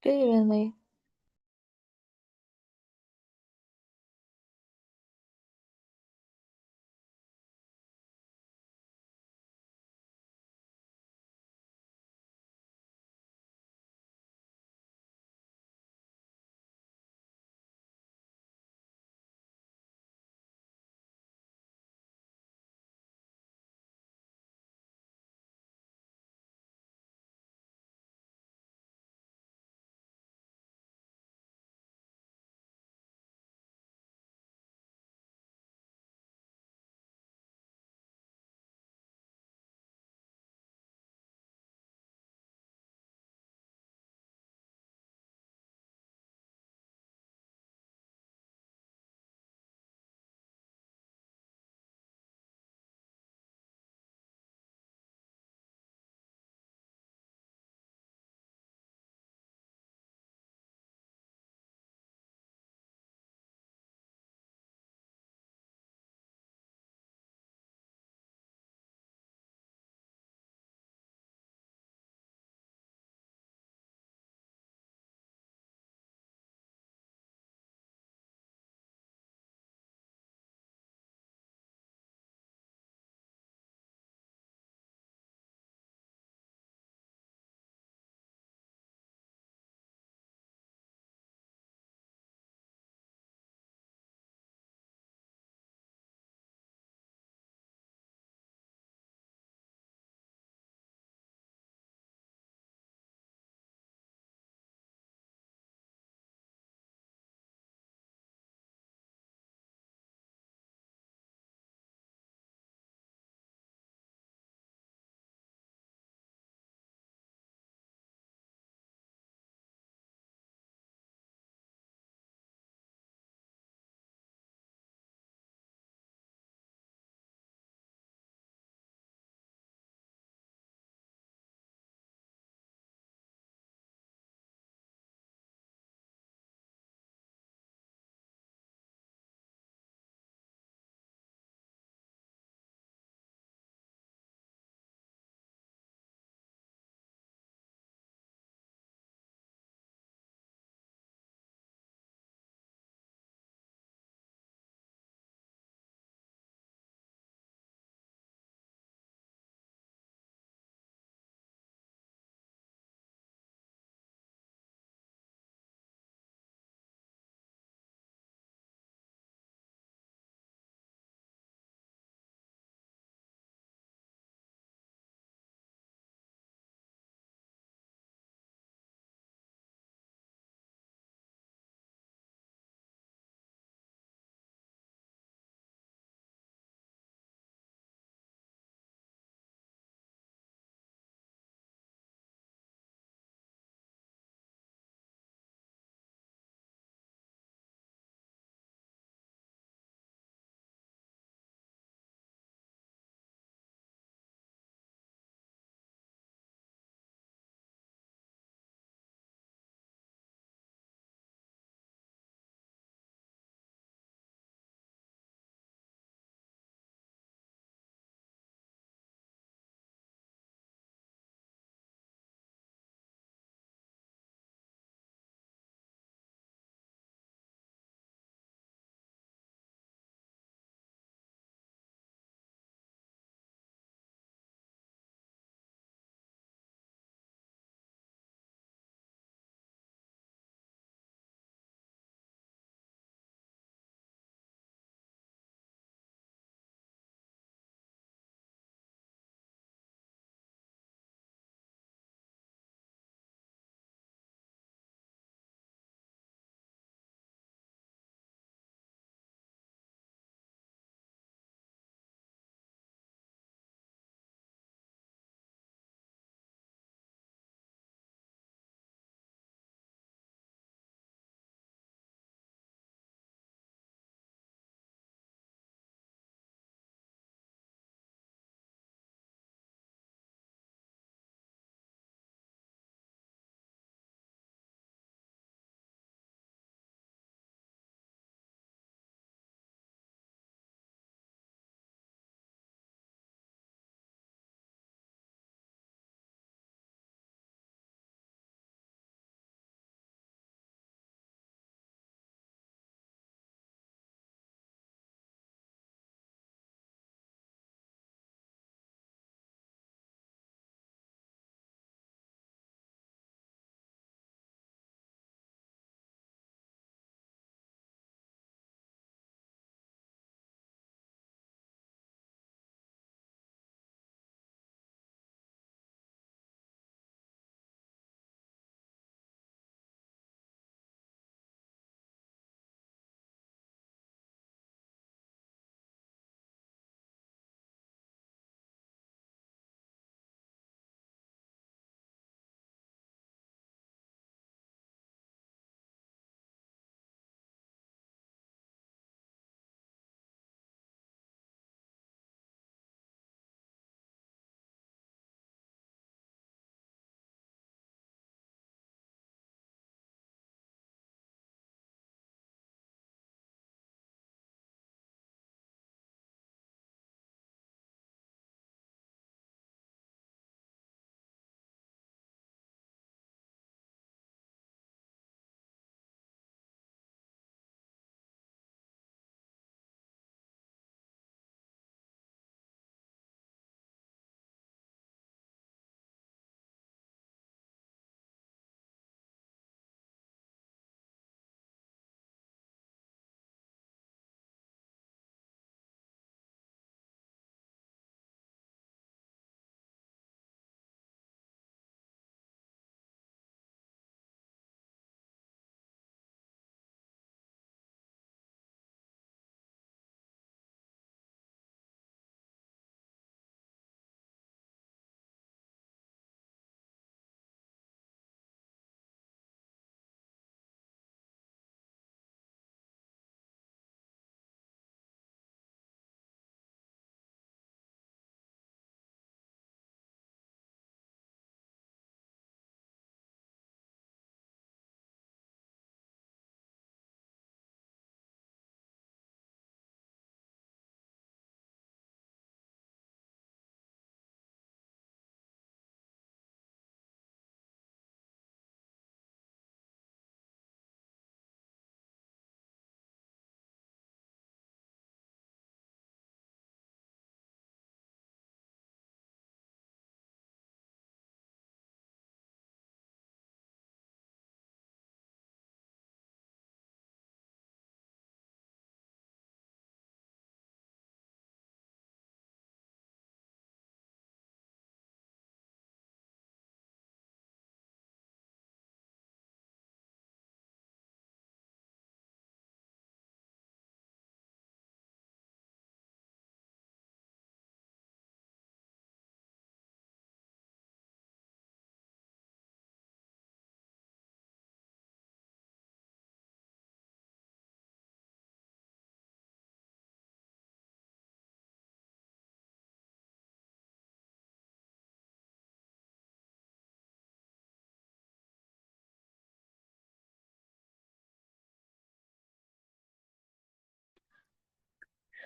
Good evening.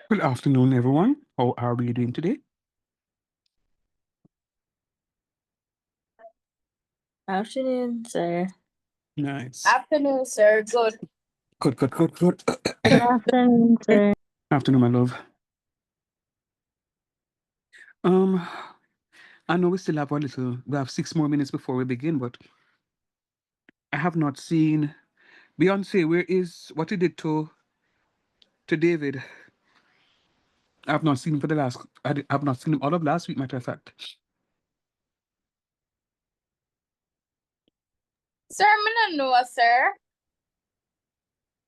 Good afternoon, everyone. How are we doing today? Afternoon, sir. Nice. Afternoon, sir. Good. Good, good, good, good. Good afternoon, sir. Afternoon, my love. Um, I know we have 6 more minutes before we begin, but I have not seen Beyonce. What he did to David? I have not seen him I have not seen him all of last week, matter of fact. Sir, me not know, sir.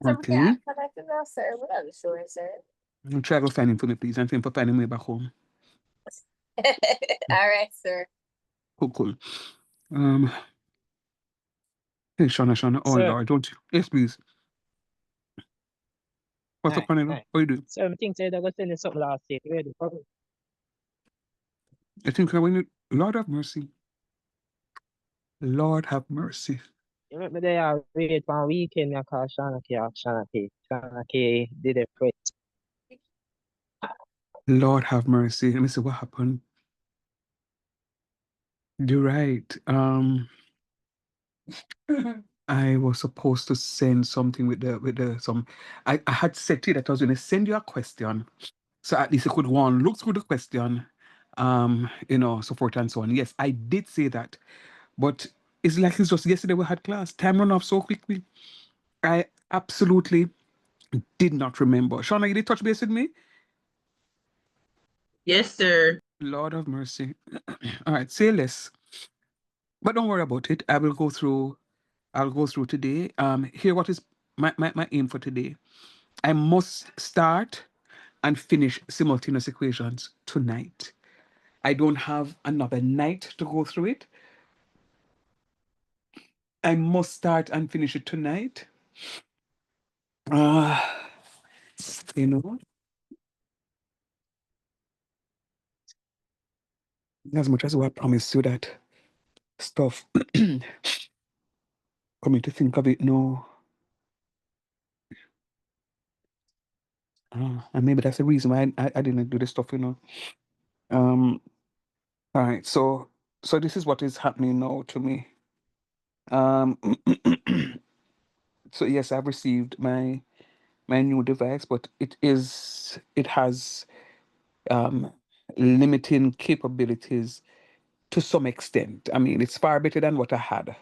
So we Okay. can't connect to know, sir. We're not sure, sir. Try to find him for me, please, and for finding me back home. All right, sir. Cool, cool. Um, hey, Shauna. Oh, Sir, Lord, don't you? Yes, please. What's up, hi, Cornelio? hi. How you doing? Sir, I think say that was send you something last week. Ready? I think I win. Lord have mercy. Lord have mercy. You remember they are wait for a weekend I call Shana K off Shana K. Shana K did it for it. Lord have mercy. Let me see what happened. You're right. I was supposed to send something with the some. I had said to you that I was going to send you a question, so at least you could go and look through the question, so forth and so on. Yes, I did say that, but it's like it's just yesterday we had class. Time run off so quickly. I absolutely did not remember. Shauna, you did touch base with me. Yes, sir. Lord have mercy. All right, say less, but don't worry about it. I'll go through today. Here, what is my aim for today? I must start and finish simultaneous equations tonight. I don't have another night to go through it. I must start and finish it tonight. Uh, you know, as much as I promised you that stuff, coming to think of it, no. And maybe that's the reason why I didn't do the stuff. Um, all right, so this is what is happening now to me. Um, so yes, I've received my new device, but it has um, limiting capabilities to some extent. I mean, it's far better than what I had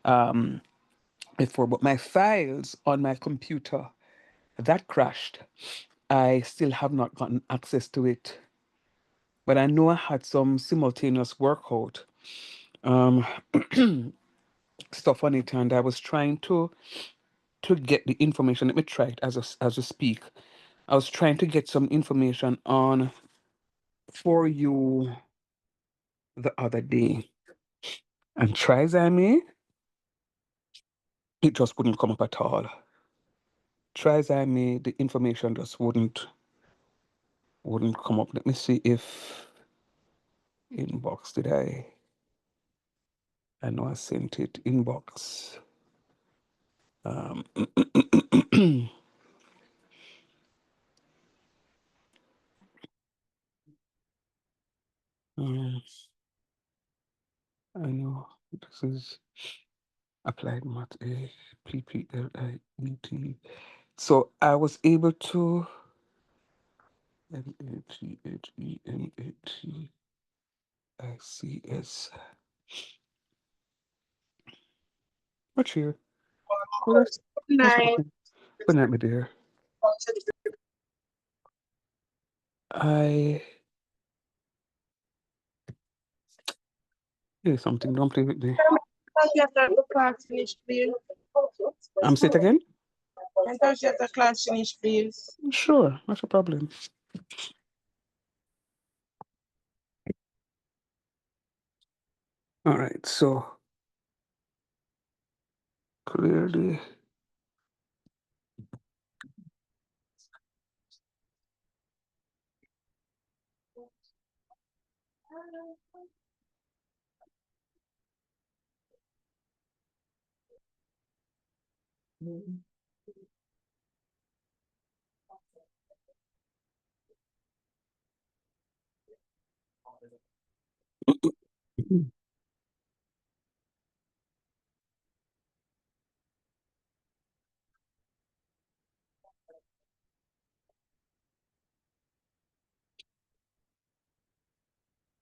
um, before, but my files on my computer that crashed. I still have not gotten access to it, but I know I had some simultaneous workout um, stuff on it, and I was trying to get the information. Let me try it as we speak. I was trying to get some information on for you the other day, and try as I may, it just wouldn't come up at all. Try as I may, the information just wouldn't come up. Let me see if inbox did I know I sent it inbox. Um, um, I know this is applied math a PPLIET. So I was able to MATHEMATICS. What's here? Well, that's Night. okay. Good night, my dear. I here's something. Don't play with me. You have the class finished, please. Say it again. And thought you have the class finished, please. Sure, what's the problem? All right, so clearly.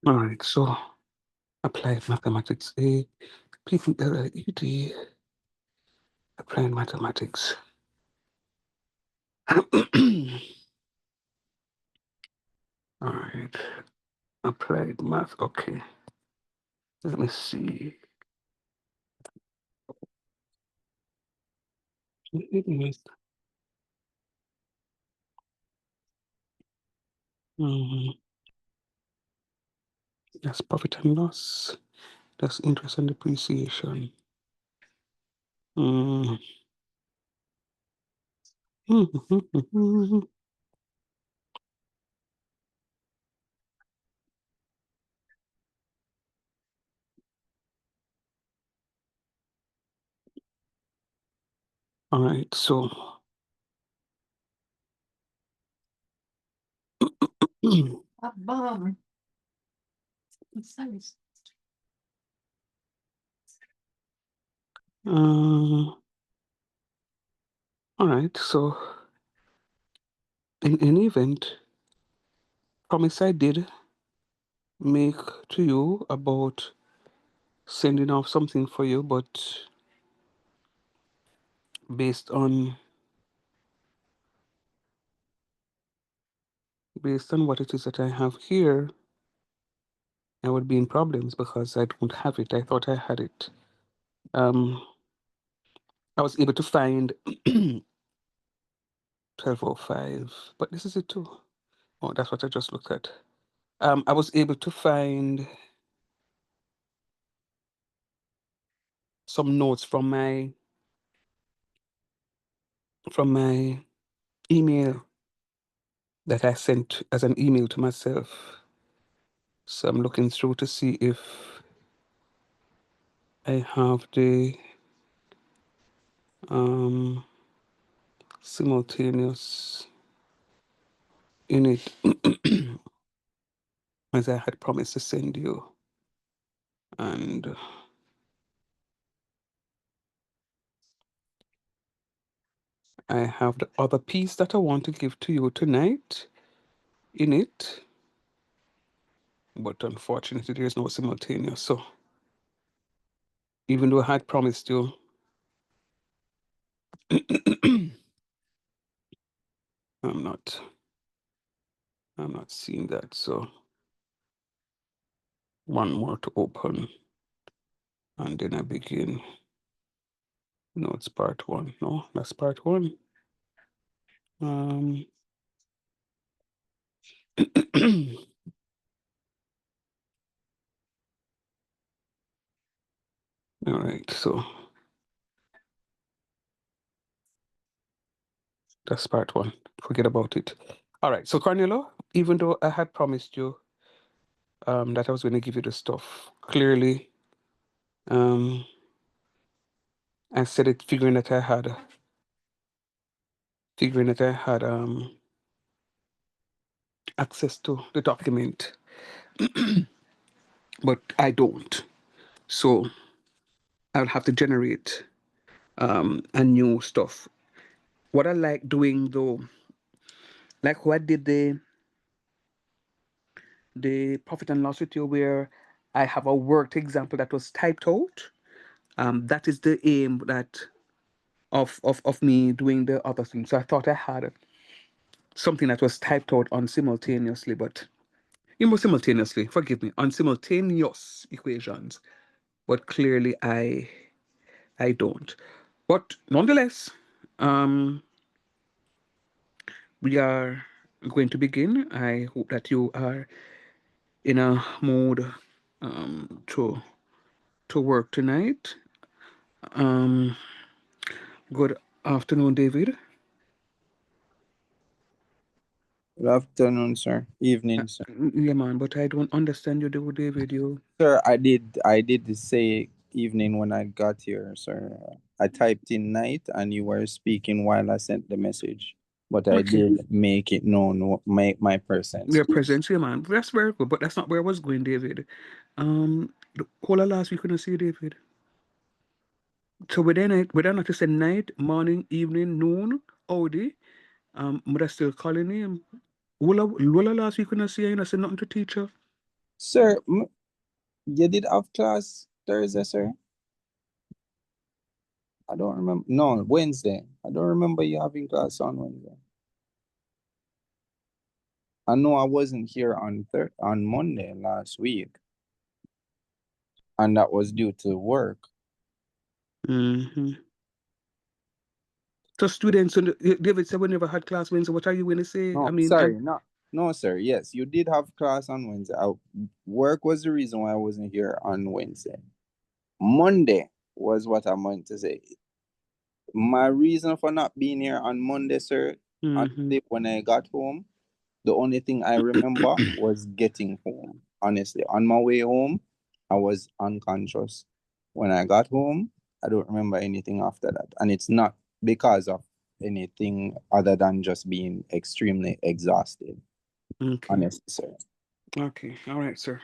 All right, so applied mathematics A, PPLED, applied mathematics. All right, applied math. Okay, let me see. Mhm. That's profit and loss. That's interest and depreciation. Mm. All right, so A bomb. Size. all right, so in any event, promise I did make to you about sending off something for you, but based on what it is that I have here, I would be in problems because I don't have it. I thought I had it. I was able to find 1205, but this is it too. Oh, that's what I just looked at. I was able to find some notes from my email that I sent as an email to myself. So I'm looking through to see if I have the simultaneous in it as I had promised to send you. And I have the other piece that I want to give to you tonight in it. But unfortunately, there is no simultaneous. So even though I had promised you, I'm not seeing that. So one more to open, and then I begin. No, it's part one. No, that's part one. All right, so that's part one. Forget about it. All right, so Cornelo, even though I had promised you that I was going to give you the stuff, clearly, I said it figuring that I had access to the document, but I don't. So I'll have to generate a new stuff. What I like doing though, like who I did the profit and loss with you, where I have a worked example that was typed out. That is the aim that of me doing the other thing. So I thought I had something that was typed out on simultaneously, but simultaneously, forgive me, on simultaneous equations. But clearly I don't. But nonetheless, we are going to begin. I hope that you are in a mood to work tonight. Um, Good afternoon, David. Good afternoon, sir. Evening, sir. Yeah, man, but I don't understand you, David. You. Sir, I did say evening when I got here, sir. I typed in night and you were speaking while I sent the message. but I Okay. did make it known my presence. Your presence, yeah, man. That's very good, but that's not where I was going, David. The whole of last week, couldn't see you, David. So whether not to say night, morning, evening, noon, all day, mother still calling him. Whole of last week, couldn't see you, and I said nothing to teacher. Sir, you did have class Thursday, sir? I don't remember. No, Wednesday. I don't remember you having class on Wednesday. I know I wasn't here on Monday last week, and that was due to work. Mm-hmm. So students, David said we never had class Wednesday. What are you going to say? No, I mean, sorry, no, sir. Yes, you did have class on Wednesday. Work was the reason why I wasn't here on Wednesday. Monday was what I meant to say. My reason for not being here on Monday, sir, honestly, when I got home, the only thing I remember was getting home. Honestly, on my way home, I was unconscious. When I got home, I don't remember anything after that. And it's not because of anything other than just being extremely exhausted. okay, Honestly, sir. okay, all right, sir.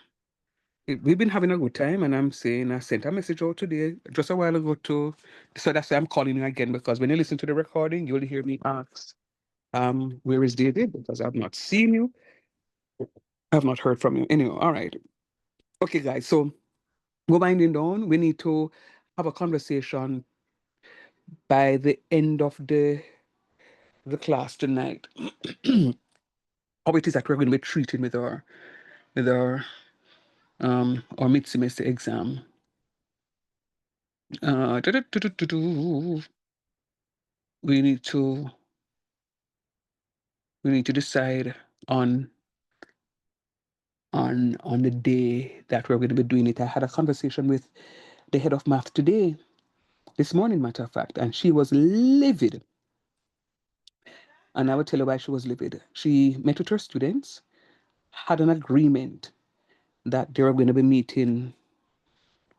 We've been having a good time, and I'm saying I sent a message out today just a while ago to, so that's why I'm calling you again, because when you listen to the recording, you'll hear me ask, where is David? Because I've not seen you, I've not heard from you. Anyway, all right, okay, guys. So we're winding down. We need to have a conversation by the end of the class tonight. How it is that we're going to be treating with our mid-semester exam. Do-do-do-do-do-do. We need to decide on the day that we're going to be doing it. I had a conversation with the head of math today, this morning, matter of fact, and she was livid. And I will tell you why she was livid. She met with her students, had an agreement that they were going to be meeting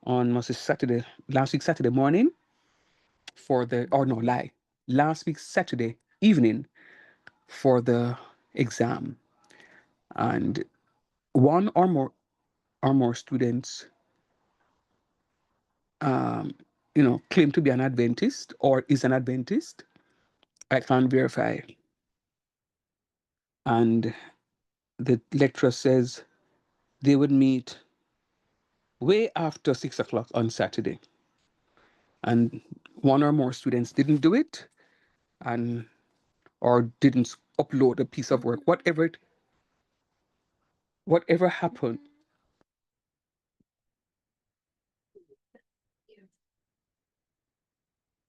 on Saturday, last week Saturday morning for the, or no, lie, last week Saturday evening for the exam. And one or more students claim to be an Adventist or is an Adventist. I can't verify. And the lecturer says they would meet way after 6 o'clock on Saturday. And one or more students didn't do it and or didn't upload a piece of work. Whatever happened.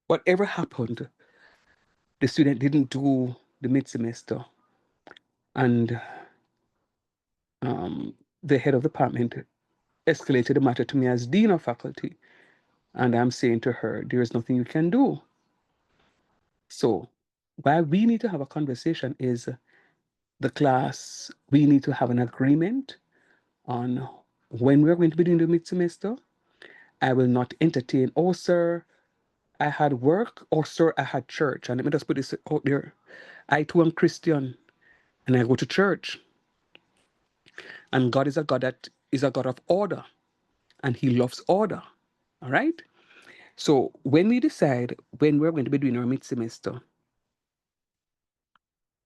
Whatever happened, the student didn't do the mid-semester. And the head of the department escalated the matter to me as dean of faculty. And I'm saying to her, there is nothing you can do. So why we need to have a conversation is the class, we need to have an agreement on when we're going to be doing the mid-semester. I will not entertain, oh, sir, I had work, or sir, I had church. And let me just put this out there. I too am Christian and I go to church. And God is a God that is a God of order. And he loves order. All right? So when we decide when we're going to be doing our mid-semester,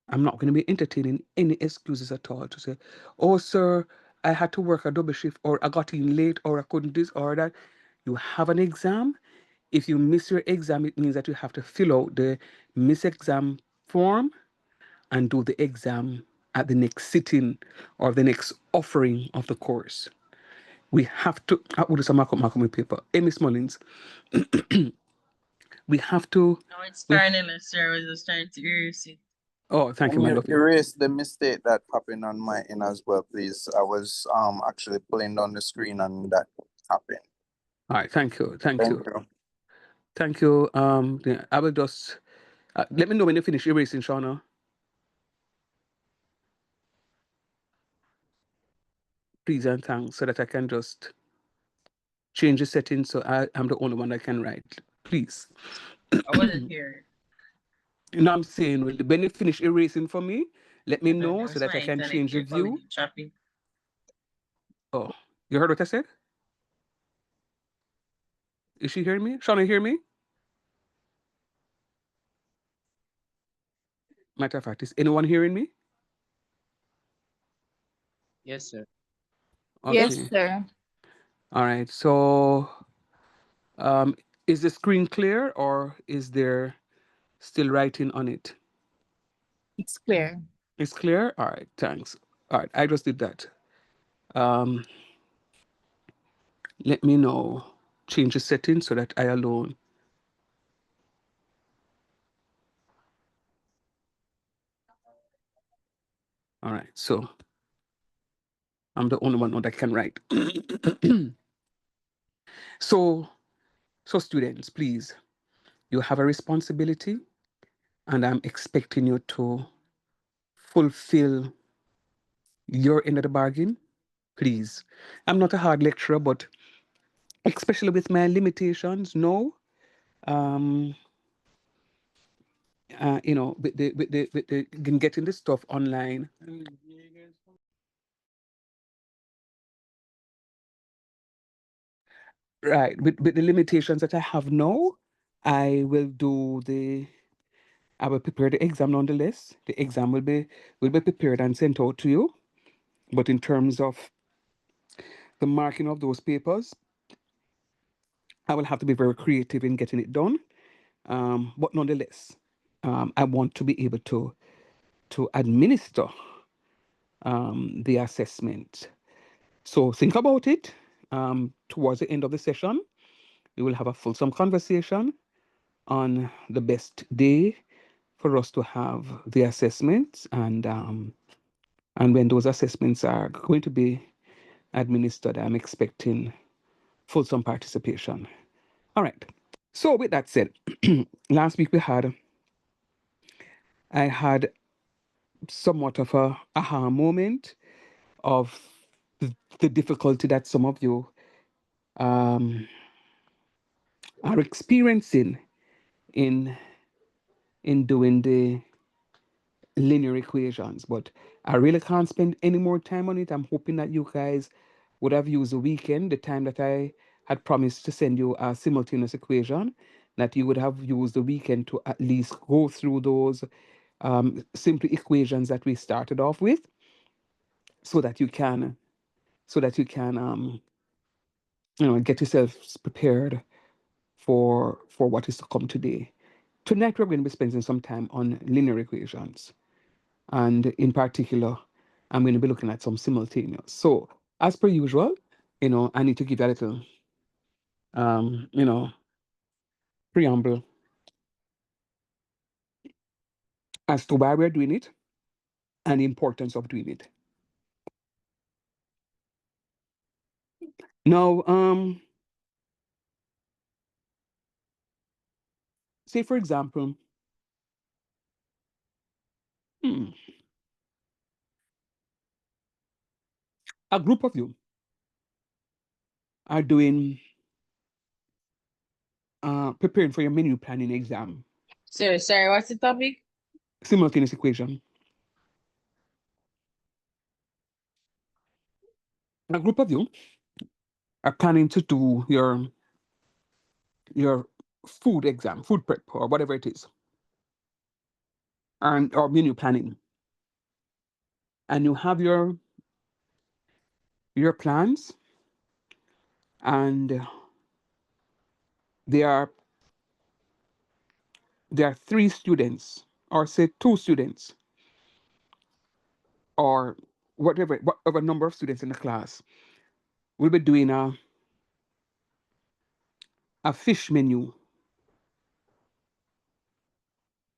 I'm not going to be entertaining any excuses at all to say, oh, sir, I had to work a double shift, or I got in late, or I couldn't this or that. You have an exam. If you miss your exam, it means that you have to fill out the miss exam form and do the exam at the next sitting or the next offering of the course. We have to, I would say, mark up my paper. Hey, Miss Mullins, we have to. No, it's finally, sir. I was just trying to erase it. Oh, thank you, Can my you lovely. erase the mistake that happened on my end as well, please? I was actually pulling down the screen and that happened. All right, thank you, Thank you. thank you. Yeah, I will just let me know when you finish erasing, Shauna. Please and thanks, so that I can just change the settings so I'm the only one that can write. Please. I wasn't here. No, I'm saying when you finish erasing for me, let me know so That's that I my can internet change the here calling view. you choppy. Oh, you heard what I said? Is she hearing me? Shauna, hear me? Matter of fact, is anyone hearing me? Yes, sir. Yes, Okay. sir. All right. So, um, is the screen clear or is there still writing on it? It's clear. It's clear? All right. Thanks. All right. I just did that. Um, let me know. Change the settings so that I alone. All right. So I'm the only one that can write. so, so students, please, you have a responsibility, and I'm expecting you to fulfill your end of the bargain. Please. I'm not a hard lecturer, but especially with my limitations, no. Um, with the getting this stuff online. Right, with the limitations that I have now, I will do the I will prepare the exam nonetheless. The exam will be prepared and sent out to you. But in terms of the marking of those papers, I will have to be very creative in getting it done. But nonetheless, I want to be able to administer the assessment. So think about it. Towards the end of the session, we will have a fulsome conversation on the best day for us to have the assessments, and when those assessments are going to be administered, I'm expecting fulsome participation. All right. So with that said, last week I had somewhat of a aha moment of the difficulty that some of you um, are experiencing in doing the linear equations, but I really can't spend any more time on it. I'm hoping that you guys would have used the weekend, the time that I had promised to send you a simultaneous equation, that you would have used the weekend to at least go through those simple equations that we started off with, so that you can get yourself prepared for what is to come today. Tonight we're going to be spending some time on linear equations. And in particular, I'm going to be looking at some simultaneous. So, as per usual, I need to give you a little, um, you know, preamble as to why we're doing it and the importance of doing it. Now, say for example, hmm, a group of you are doing preparing for your menu planning exam, Sir, sorry, what's the topic? simultaneous equation. A group of you are planning to do your food exam, food prep, or whatever it is, and or menu planning, and you have your plans, and there are three students, or say two students, or whatever number of students in the class will be doing a fish menu,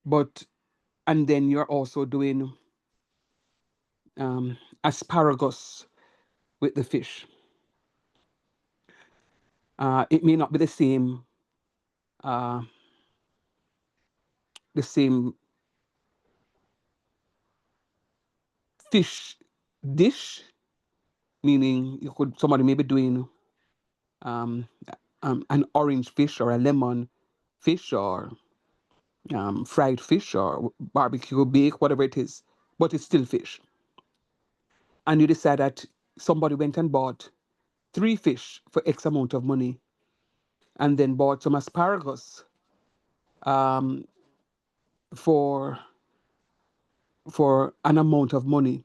but and then you're also doing asparagus with the fish. It may not be uh, the same fish dish, meaning somebody may be doing um, an orange fish or a lemon fish, or fried fish or barbecue, bake, whatever it is, but it's still fish. And you decide that somebody went and bought three fish for X amount of money, and then bought some asparagus um, for an amount of money,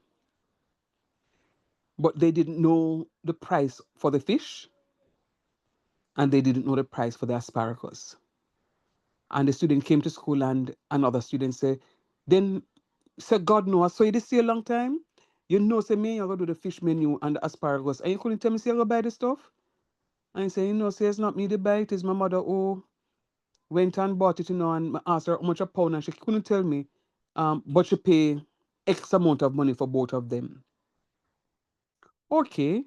but they didn't know the price for the fish and they didn't know the price for the asparagus. And the student came to school and another student said, then say God no, I saw you this a long time. You know, say me, I go do the fish menu and the asparagus. And you couldn't tell me say I go buy the stuff. And he say, you know, say it's not me to buy it, it's my mother who went and bought it, you know, and I asked her how much a pound and she couldn't tell me. But she pay X amount of money for both of them. Okay.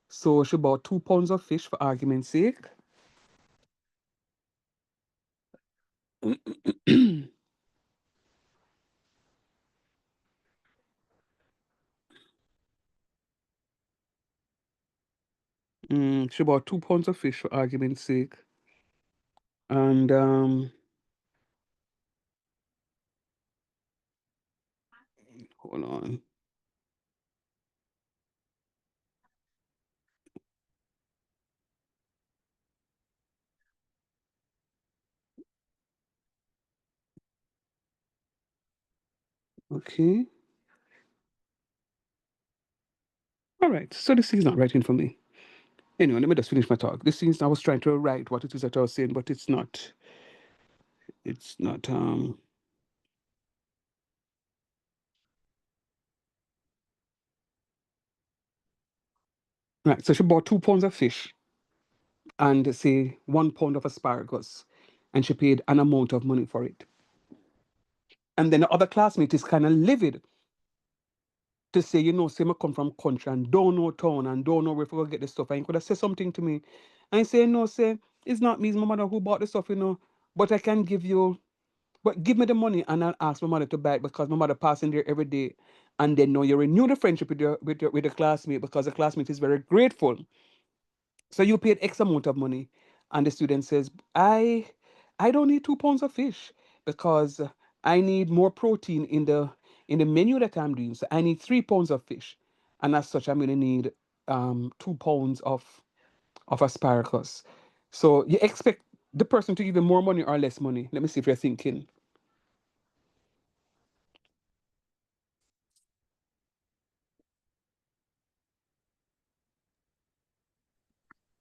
So she bought 2 pounds of fish for argument's sake. She bought 2 pounds of fish for argument's sake. And hold on. Okay. All right. So this thing's not writing for me. Anyway, let me just finish my talk. This thing I was trying to write what it is that I was saying, but it's not. It's not. Right. So she bought 2 pounds of fish and say 1 pound of asparagus, and she paid an amount of money for it. And then the other classmate is kind of livid to say, you know, say I come from country and don't know town and don't know where to go get the stuff. And you could have said something to me. And I say, no, say, it's not me, it's my mother who bought the stuff, you know. But I can give you, but give me the money and I'll ask my mother to buy it because my mother passing there every day. And then no, you renew the friendship with the classmate because the classmate is very grateful. So you paid X amount of money, and the student says, I don't need 2 pounds of fish because I need more protein in the menu that I'm doing. So I need 3 pounds of fish. And as such, I'm gonna need 2 pounds of asparagus. So you expect the person to give you more money or less money? Let me see if you're thinking.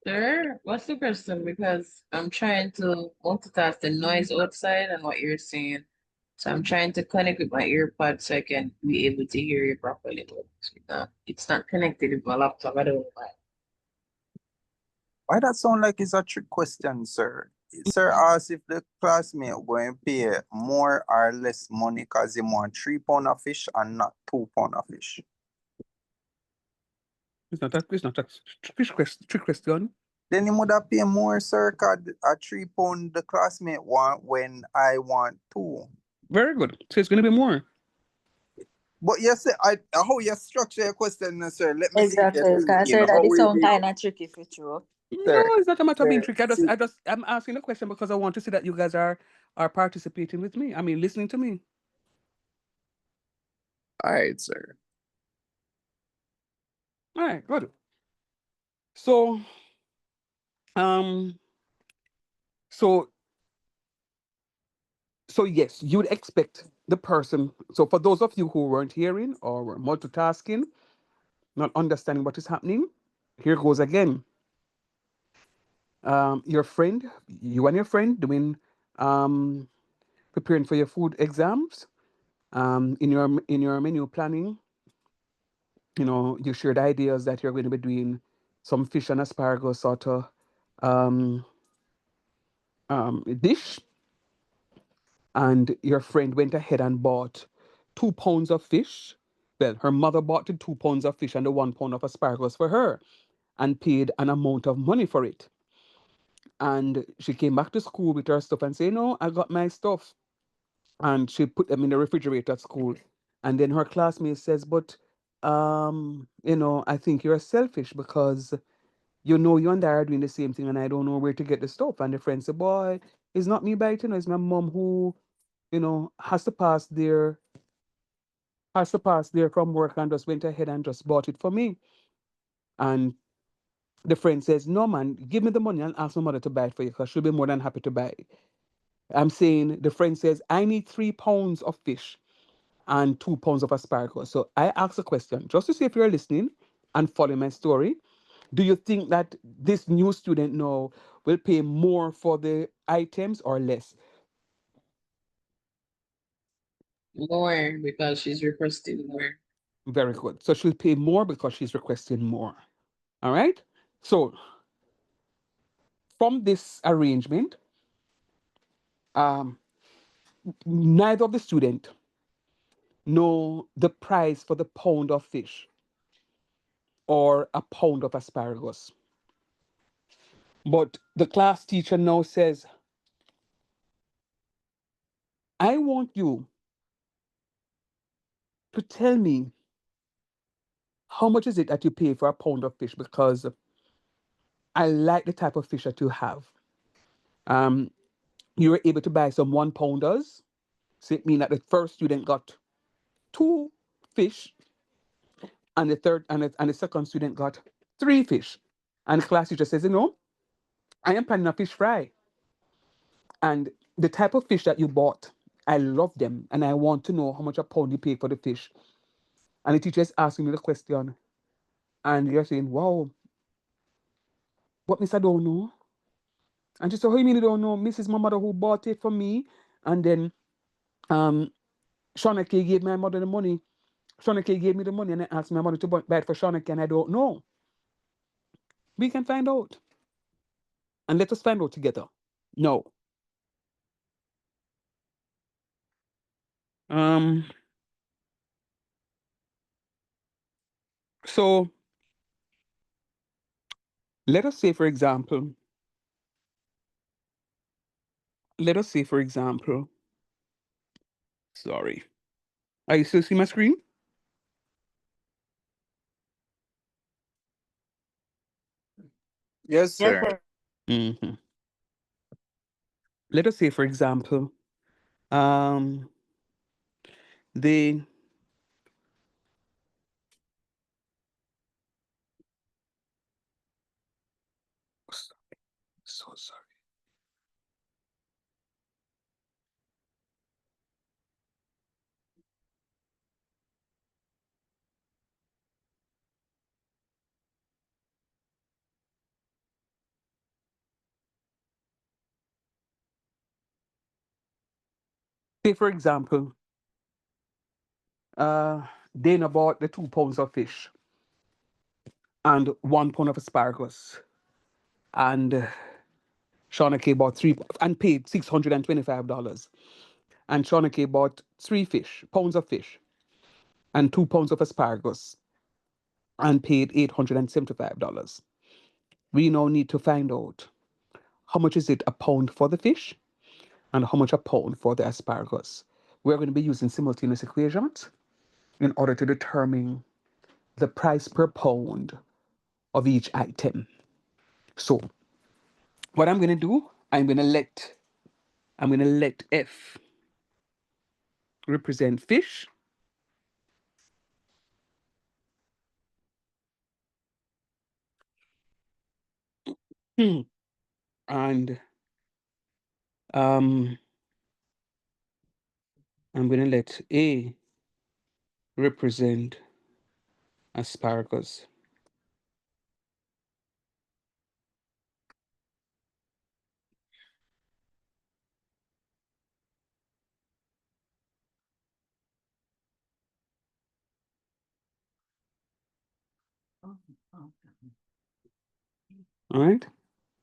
Sir, what's the question? Because I'm trying to multitask the noise outside and what you're saying. So I'm trying to connect with my earpod so I can be able to hear you properly. But it's not connected with my laptop. I don't know why. Why that sound like it's a trick question, sir? Sir asked if the classmate going pay more or less money because he want 3 pound of fish and not 2 pound of fish. It's not a trick question. Then he would have pay more, sir, cause a 3 pound the classmate want when I want 2. Very good. So it's gonna be more. But yes, sir, how you structure your question, sir? Let me see if Exactly. you're Because thinking. sir, that How is will sound you, kind of tricky for you. No, sir? it's not a matter of being Sir, tricky. see, I'm asking the question because I want to see that you guys are participating with me. I mean, listening to me. all right, sir. All right, good. So, um, so so yes, you'd expect the person. So for those of you who weren't hearing or were multitasking, not understanding what is happening, here goes again. Your friend, you and your friend doing um preparing for your food exams. In your menu planning, you shared ideas that you're going to be doing some fish and asparagus sort of um, dish, and your friend went ahead and bought 2 pounds of fish. Well, her mother bought the 2 pounds of fish and the 1 pound of asparagus for her and paid an amount of money for it. And she came back to school with her stuff and say, no, I got my stuff. And she put them in the refrigerator at school. And then her classmate says, but I think you're selfish because you and I are doing the same thing and I don't know where to get the stuff. And the friend said, boy, it's not me biting, it's my mom who has to pass there from work and just went ahead and just bought it for me. And the friend says, no, man, give me the money and ask my mother to buy it for you because she'll be more than happy to buy it. I'm saying, the friend says, I need 3 pounds of fish and 2 pounds of asparagus. So I ask a question just to see if you're listening and following my story. Do you think that this new student now will pay more for the items or less? More because she's requesting more. Very good. So she'll pay more because she's requesting more. All right. So from this arrangement, um, neither of the student know the price for the pound of fish or a pound of asparagus. But the class teacher now says, I want you to tell me how much is it that you pay for a pound of fish because I like the type of fish that you have. Um, you were able to buy some 1 pounders. So it means that the first student got 2 fish, and the second student got 3 fish. And the class teacher says, I am planning a fish fry. And the type of fish that you bought, I love them. And I want to know how much a pound you pay for the fish. And the teacher is asking me the question. And you're saying, wow, what miss I don't know? And she said, how you mean you don't know? Miss is my mother who bought it for me. And then um Shawnake gave my mother the money. Shawnake gave me the money and I asked my mother to buy it for Shawnake and I don't know. We can find out. And let us find out together. No. Um, so let us say, for example, let us say, for example, sorry. Are you still see my screen? Yes, Yes, sir. sir. Hmm. Let us say, for example, um, they so sorry. Say, for example, uh, Dana bought the 2 pounds of fish and 1 pound of asparagus, and Shawnake bought three and paid $625. And Shawnake bought 3 pounds of fish and 2 pounds of asparagus and paid $875. We now need to find out how much is it a pound for the fish and how much a pound for the asparagus. We're going to be using simultaneous equations in order to determine the price per pound of each item. So what I'm going to do, I'm going to let F represent fish. And um, I'm going to let A represent asparagus. All right.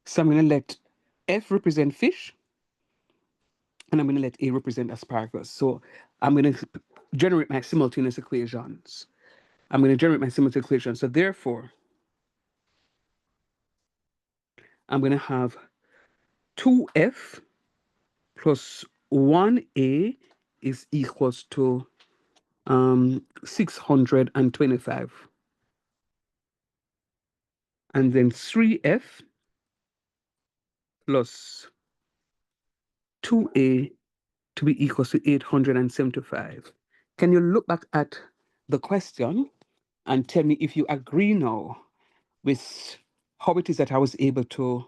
So I'm going to let F represent fish and I'm going to let A represent asparagus. So I'm going to generate my simultaneous equations. I'm going to generate my simultaneous equations. So therefore, I'm going to have 2F plus 1A is equals to 625. And then 3F plus 2A to be equals to 875. Can you look back at the question and tell me if you agree now with how it is that I was able to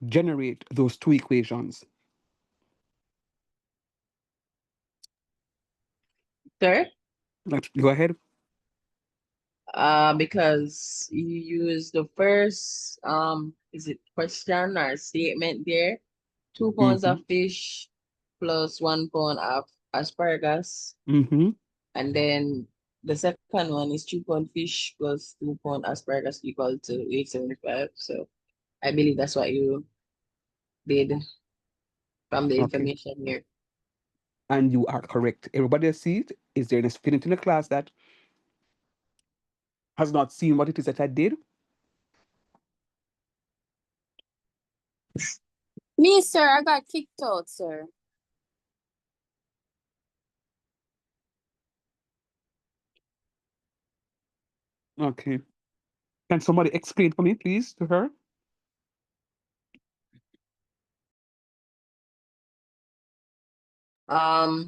generate those two equations? Sir? Go ahead. Because you use the first is it question or statement there? 2 pounds Mm-hmm. of fish plus 1 pound of asparagus, Mm-hmm. and then the second one is 2 pound fish plus 2 pound asparagus equal to 875. So I believe that's what you did from the Okay. information here. And you are correct. Everybody else see it? Is there any student in the class that has not seen what it is that I did? Me, sir, I got kicked out, sir. Okay. Can somebody explain for me, please, to her?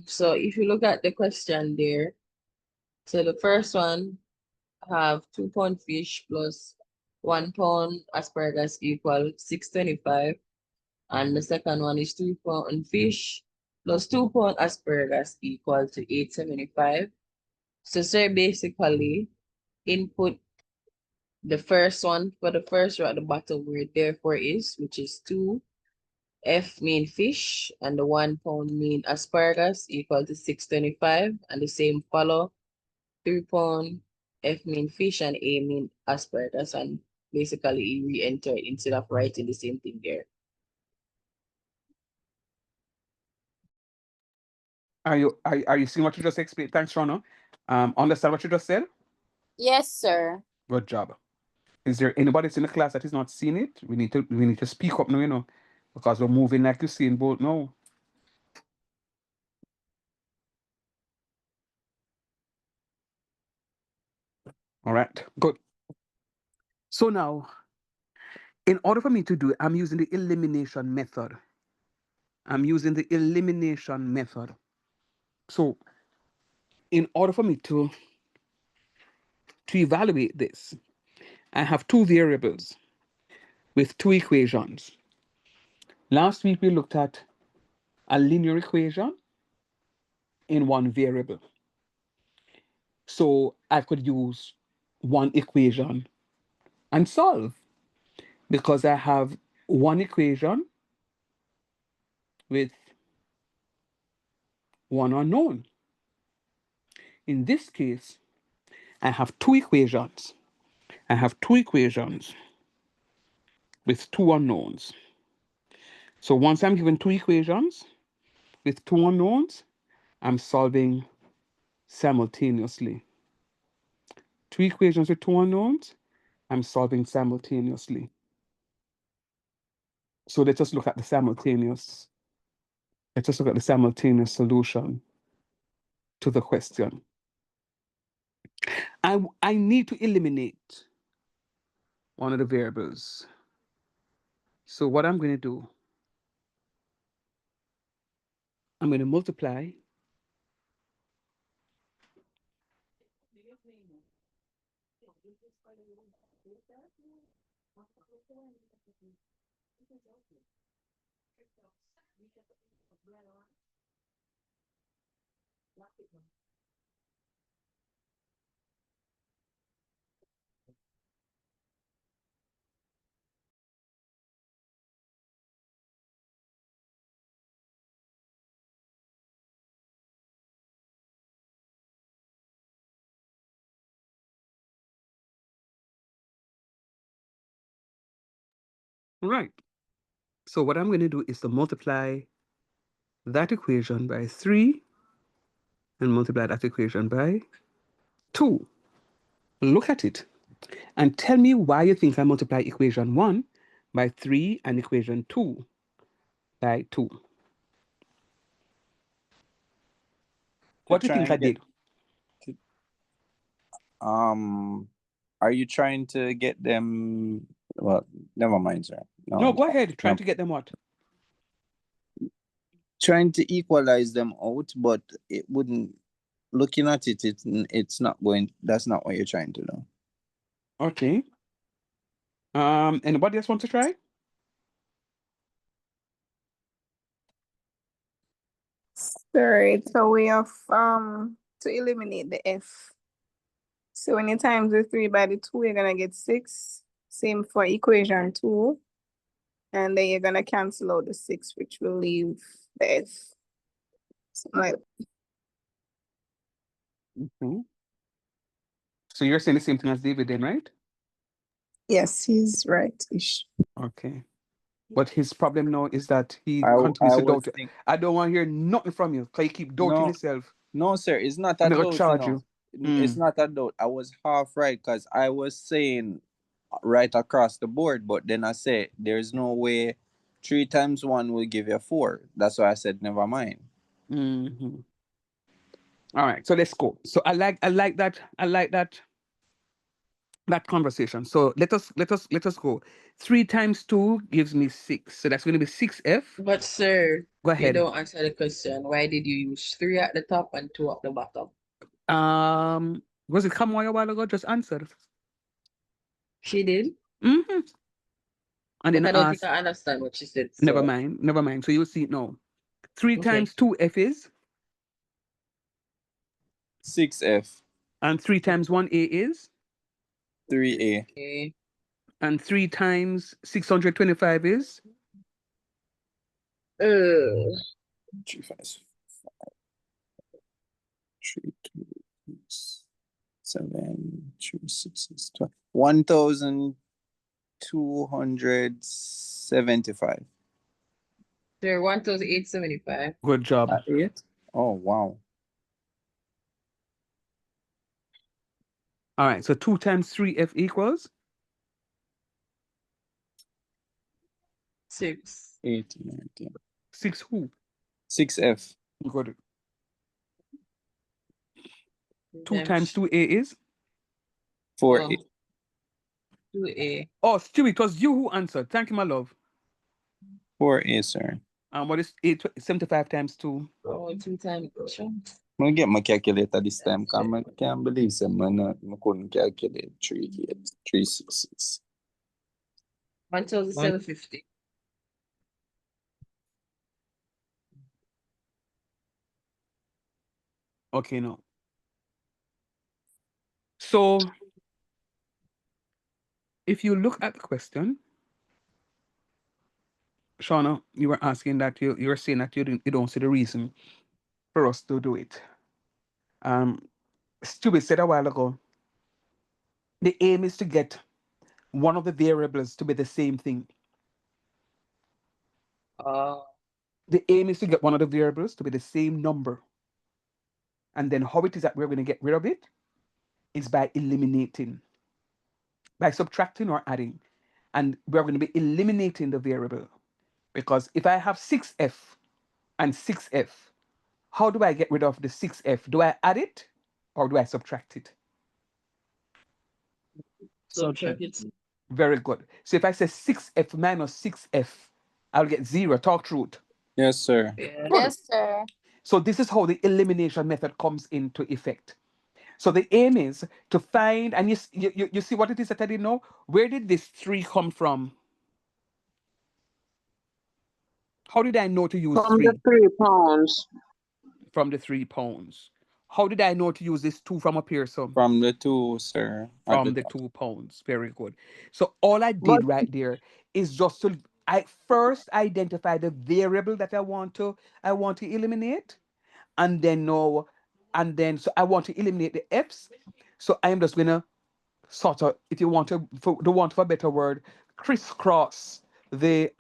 So if you look at the question there, so the first one have 2 pound fish plus 1 pound asparagus equal 625. And the second one is 2 pound fish plus 2 pound asparagus equal to 875. So sir basically input the first one for the first row at the bottom where therefore is, which is 2F mean fish and the 1 pound mean asparagus equal to 625, and the same follow 3 pound F mean fish and A mean asparagus, and basically you re-enter instead of writing the same thing there. Are you seeing what you just explained? Thanks, Rona. Understand what you just said? Yes, sir. Good job. Is there anybody that's in the class that is not seeing it? We need to speak up now, because we're moving like you see in both now. All right, good. So now, in order for me to do it, I'm using the elimination method. So, in order for me to evaluate this, I have two variables with two equations. Last week we looked at a linear equation in one variable. So I could use one equation and solve because I have one equation with one unknown. In this case, I have two equations. With two unknowns. So once I'm given two equations with two unknowns, I'm solving simultaneously. Two equations with two unknowns, I'm solving simultaneously. So let's just look at the simultaneous solution to the question. I need to eliminate one of the variables. So what I'm going to do, I'm going to multiply right. So what I'm going to do is to multiply that equation by 3 and multiply that equation by 2. Look at it and tell me why you think I multiply equation 1 by 3 and equation 2 by 2. To What do you try think I and get did? to, are you trying to get them? Well, never mind, sir. No, No, go ahead. Trying no. to get them what? trying to equalize them out, but it wouldn't. Looking at it, it's not going. That's not what you're trying to do. Okay. Anybody else want to try? Sorry, it's a way of to eliminate the F. So when you times the 3 by the 2, you're gonna get 6. Same for equation 2. And then you're gonna cancel out the 6, which will leave the F. Something like Mhm. So you're saying the same thing as David then, right? yes, he's right-ish. Okay. But his problem now is that he I continues to was doubt. think I don't want to hear nothing from you because you keep doubting no, yourself. no, sir. It's not a I'm going to doubt, charge you. It's Mm. not a doubt. I was half right because I was saying right across the board, but then I said there's no way 3 times 1 will give you 4. That's why I said never mind. Mm-hmm. All right. So let's go. So I like that conversation. So let us go. 3 times 2 gives me 6. So that's going to be 6F. But sir, Go you ahead. don't answer the question. Why did you use 3 at the top and 2 at the bottom? Was it Kamoy a while ago? Just answered. She did, Mm-hmm. And but then I I don't think asked, I understand what she said. never So, mind, never mind. So you'll see it now. 3 okay. times 2F is, 6F, and 3 times 1A is, 3A, Okay. and 3 times 625 is. 3, 5, 3, 2, 7, 3, 6, 12. 1,275. Sir, 1,875. Good job. 8? Oh, wow. All right. So 2 times 3F equals 6. 8, 19. 6 who? 6F, Good. 2 2 times times 2A is. 4A. 2A. Oh, Stewie, it was you who answered. Thank you, my love. 4A, sir. What is 75 times 2? Oh, 2 times. Sure. I'm gonna get my calculator this time That's because I can't believe I couldn't calculate 366. 1,750. Okay, no. So if you look at the question, Shauna, you were asking that you were saying that you don't see the reason for us to do it. Stewie said a while ago, the aim is to get one of the variables to be the same thing. Oh, The aim is to get one of the variables to be the same number. And then how it is that we're going to get rid of it is by eliminating, by subtracting or adding. And we're going to be eliminating the variable. Because if I have 6F and 6F, how do I get rid of the 6F? Do I add it or do I subtract it? subtract Subtract. it. Very good. So if I say 6F minus 6F, I'll get 0. Talk truth. Yes, sir. Yeah. Good. Yes, sir. So this is how the elimination method comes into effect. So the aim is to find, and you see what it is that I didn't know? Where did this 3 come from? How did I know to use From the 3 £3. from the £3? How did I know to use this 2 from up here, so? From the 2, sir, at the From the top. £2. Very good. So all I But did right there is just to I first identify the variable that I want to eliminate, and then no, and then so I want to eliminate the f's. So I am just gonna sort of, if you want to, for the want of a better word, crisscross the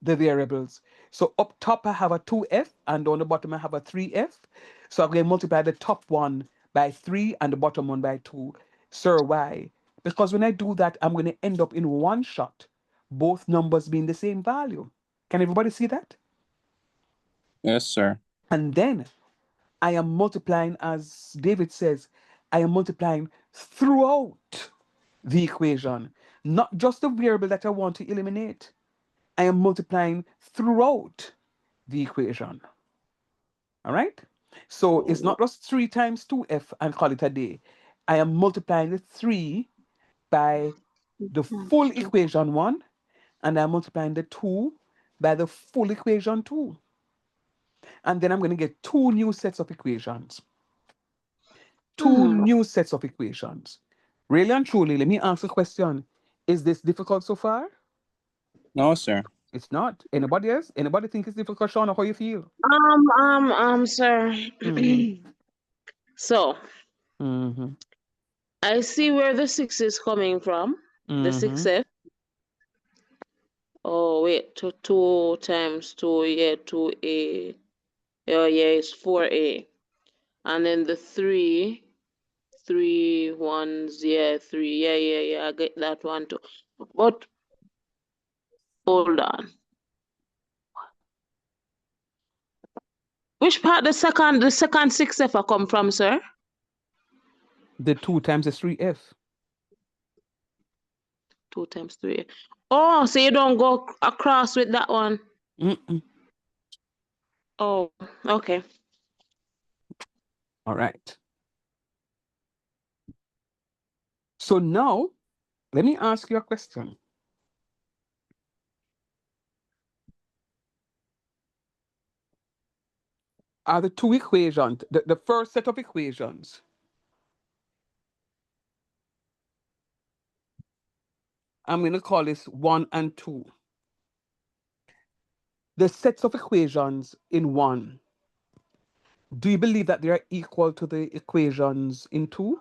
variables. So up top I have a 2f and on the bottom I have a 3f. So I'm going to multiply the top one by 3 and the bottom one by 2. Sir, why? Because when I do that, I'm going to end up in one shot, both numbers being the same value. Can everybody see that? Yes, sir. And then I am multiplying, as David says, I am multiplying throughout the equation, not just the variable that I want to eliminate. I am multiplying throughout the equation. All right? So it's not just 3 times 2f and call it a day. I am multiplying the 3 by the full equation 1, and I'm multiplying the 2 by the full equation 2. And then I'm going to get 2 new sets of equations. 2 new sets of equations. Really and truly, let me ask a question. Is this difficult so far? No, sir. It's not. Anybody else? Anybody think it's difficult, Sean? How you feel? Sir. Mhm. So Mm-hmm. I see where the 6 is coming from. The Mm-hmm. 6f. Oh wait, 2 times 2, yeah, 2a. Oh yeah, it's 4a. And then the 3 ones, yeah, 3. Yeah, I get that one too. But hold on. Which part the second 6f a come from, sir? The 2 times the 3f. 2 times 3. Oh, so you don't go across with that one. Mm-mm. Oh, okay. All right. So now, let me ask you a question. Are the 2 equations, the first set of equations, I'm going to call this 1 and 2. The sets of equations in 1, do you believe that they are equal to the equations in 2?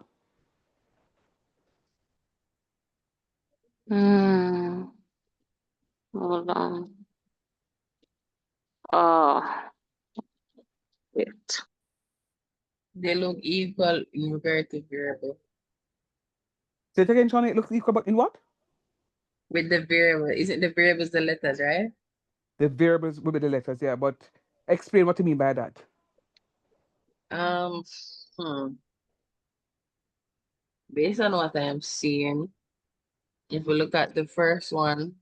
Hold on. Oh, wait. They look equal in regard to variable. Say it again, Sean. It looks equal, but in what? With the variable, isn't the variables the letters, right? The variables will be the letters, yeah, but explain what you mean by that. Um, hmm. Based on what I'm seeing, if we look at the first one,